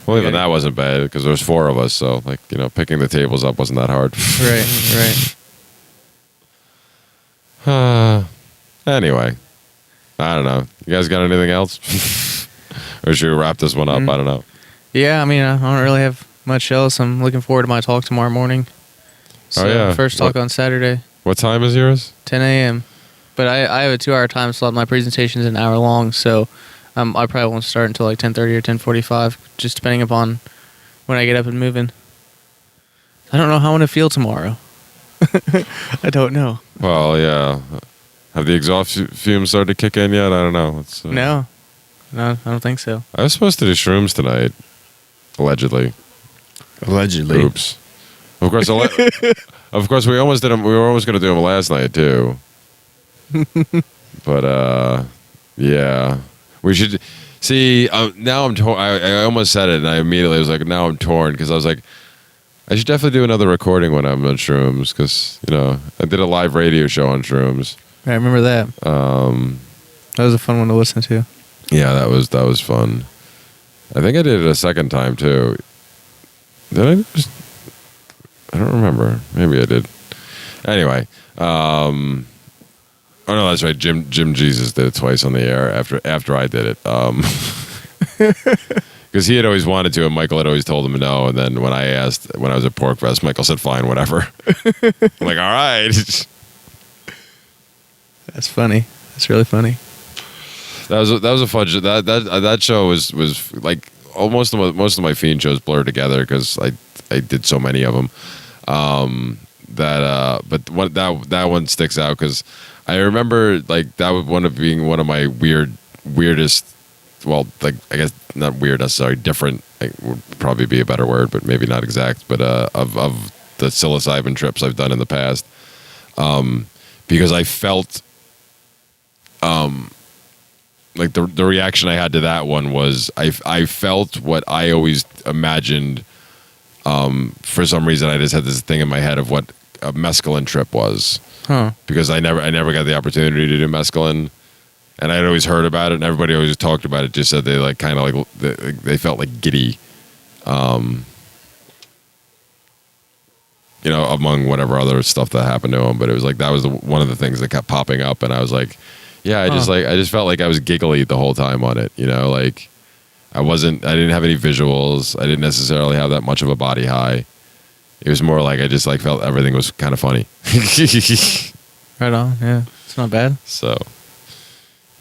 Well, even that wasn't bad because there was 4 of us, so like picking the tables up wasn't that hard. Right. Anyway, I don't know. You guys got anything else, or should we wrap this one up? I don't know. Yeah, I mean, I don't really have much else. I'm looking forward to my talk tomorrow morning. So yeah, first talk on Saturday. What time is yours? 10 a.m. But I have a 2-hour time slot. My presentation is an hour long, so I probably won't start until like 10:30 or 10:45, just depending upon when I get up and moving. I don't know how I'm gonna feel tomorrow. I don't know. Well, yeah. Have the exhaust fumes started to kick in yet? I don't know. No, I don't think so. I was supposed to do shrooms tonight, allegedly. Oops. Of course, we almost did them. We were almost going to do them last night too. But yeah, we should see. Now I'm torn. I almost said it, and I immediately was like, now I'm torn because I was like, I should definitely do another recording when I'm on shrooms because I did a live radio show on shrooms. I remember that. That was a fun one to listen to. Yeah, that was fun. I think I did it a second time too. Did I? I don't remember. Maybe I did. Anyway, oh no, that's right. Jim Jesus did it twice on the air after I did it. Because he had always wanted to, and Michael had always told him no. And then when I was at PorkFest, Michael said, "Fine, whatever." I'm like, "All right." That's funny. That's really funny. That was a fun show. That show was like most of my Fiend shows blur together because I did so many of them. But that one sticks out because I remember like that was being one of my weirdest. Well, like I guess not weird necessarily, different would probably be a better word, but maybe not exact. But of the psilocybin trips I've done in the past, because I felt like the reaction I had to that one was I felt what I always imagined. For some reason, I just had this thing in my head of what a mescaline trip was, because I never got the opportunity to do mescaline, and I'd always heard about it, and everybody always talked about it. Just said they like kind of like they felt like giddy, among whatever other stuff that happened to them. But it was like that was one of the things that kept popping up, and I was like, yeah, I just felt like I was giggly the whole time on it, like. I didn't have any visuals. I didn't necessarily have that much of a body high. It was more like I just like felt everything was kind of funny. Right on. Yeah. It's not bad. So,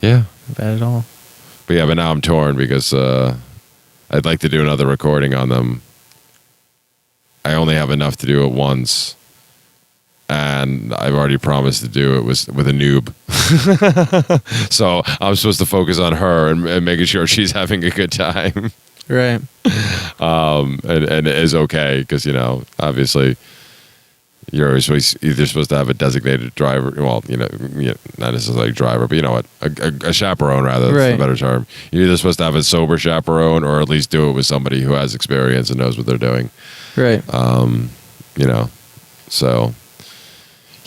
yeah. Not bad at all. But yeah, but now I'm torn because I'd like to do another recording on them. I only have enough to do it once. And I've already promised to do it with a noob. So I'm supposed to focus on her and making sure she's having a good time. Right. And it is okay because, obviously you're always either supposed to have a designated driver. Well, not necessarily a driver, but you know what? A chaperone, rather. That's the better term. You're either supposed to have a sober chaperone or at least do it with somebody who has experience and knows what they're doing. Right. So...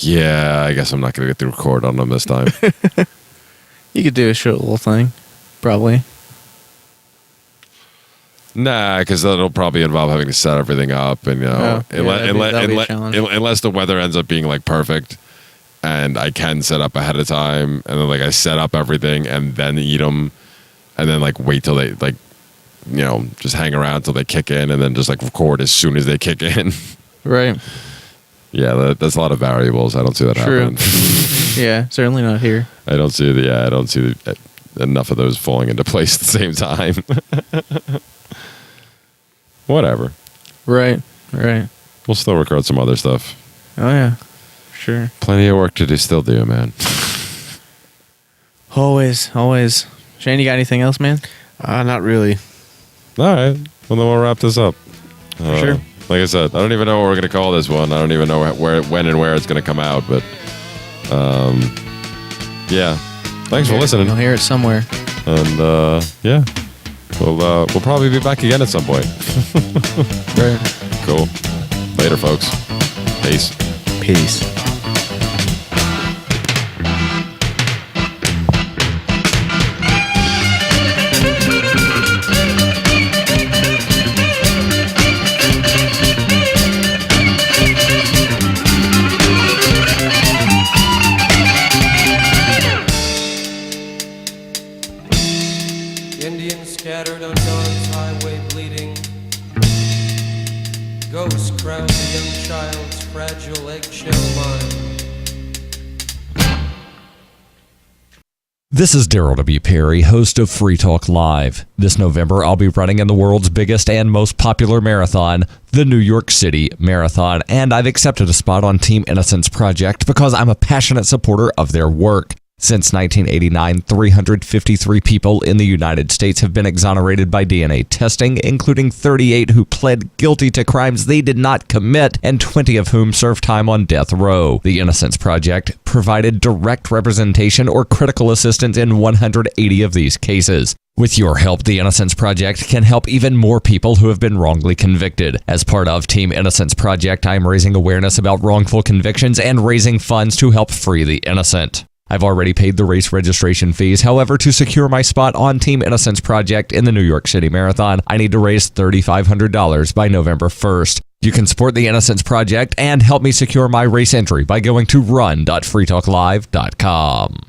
yeah, I guess I'm not going to get to record on them this time. You could do a short little thing, probably. Nah, because that'll probably involve having to set everything up, and unless the weather ends up being like perfect, and I can set up ahead of time, and then like I set up everything and then eat them, and then like wait till they like just hang around until they kick in and then just like record as soon as they kick in. Right. Yeah, there's a lot of variables. I don't see that happening. Yeah, certainly not here. I don't see enough of those falling into place at the same time. Whatever. Right. We'll still record some other stuff. Oh yeah, sure. Plenty of work to still do, man. Always. Shane, you got anything else, man? Not really. All right. Well, then we'll wrap this up. Sure. Like I said, I don't even know what we're going to call this one. I don't even know when and where it's going to come out. But, yeah. Thanks for listening. You'll hear it somewhere. And, yeah. We'll probably be back again at some point. Right. Cool. Later, folks. Peace. Indians scattered on dawn's highway bleeding. Ghosts crowd the young child's fragile eggshell mind. This is Daryl W. Perry, host of Free Talk Live. This November, I'll be running in the world's biggest and most popular marathon, the New York City Marathon, and I've accepted a spot on Team Innocence Project because I'm a passionate supporter of their work. Since 1989, 353 people in the United States have been exonerated by DNA testing, including 38 who pled guilty to crimes they did not commit, and 20 of whom served time on death row. The Innocence Project provided direct representation or critical assistance in 180 of these cases. With your help, the Innocence Project can help even more people who have been wrongly convicted. As part of Team Innocence Project, I am raising awareness about wrongful convictions and raising funds to help free the innocent. I've already paid the race registration fees. However, to secure my spot on Team Innocence Project in the New York City Marathon, I need to raise $3,500 by November 1st. You can support the Innocence Project and help me secure my race entry by going to run.freetalklive.com.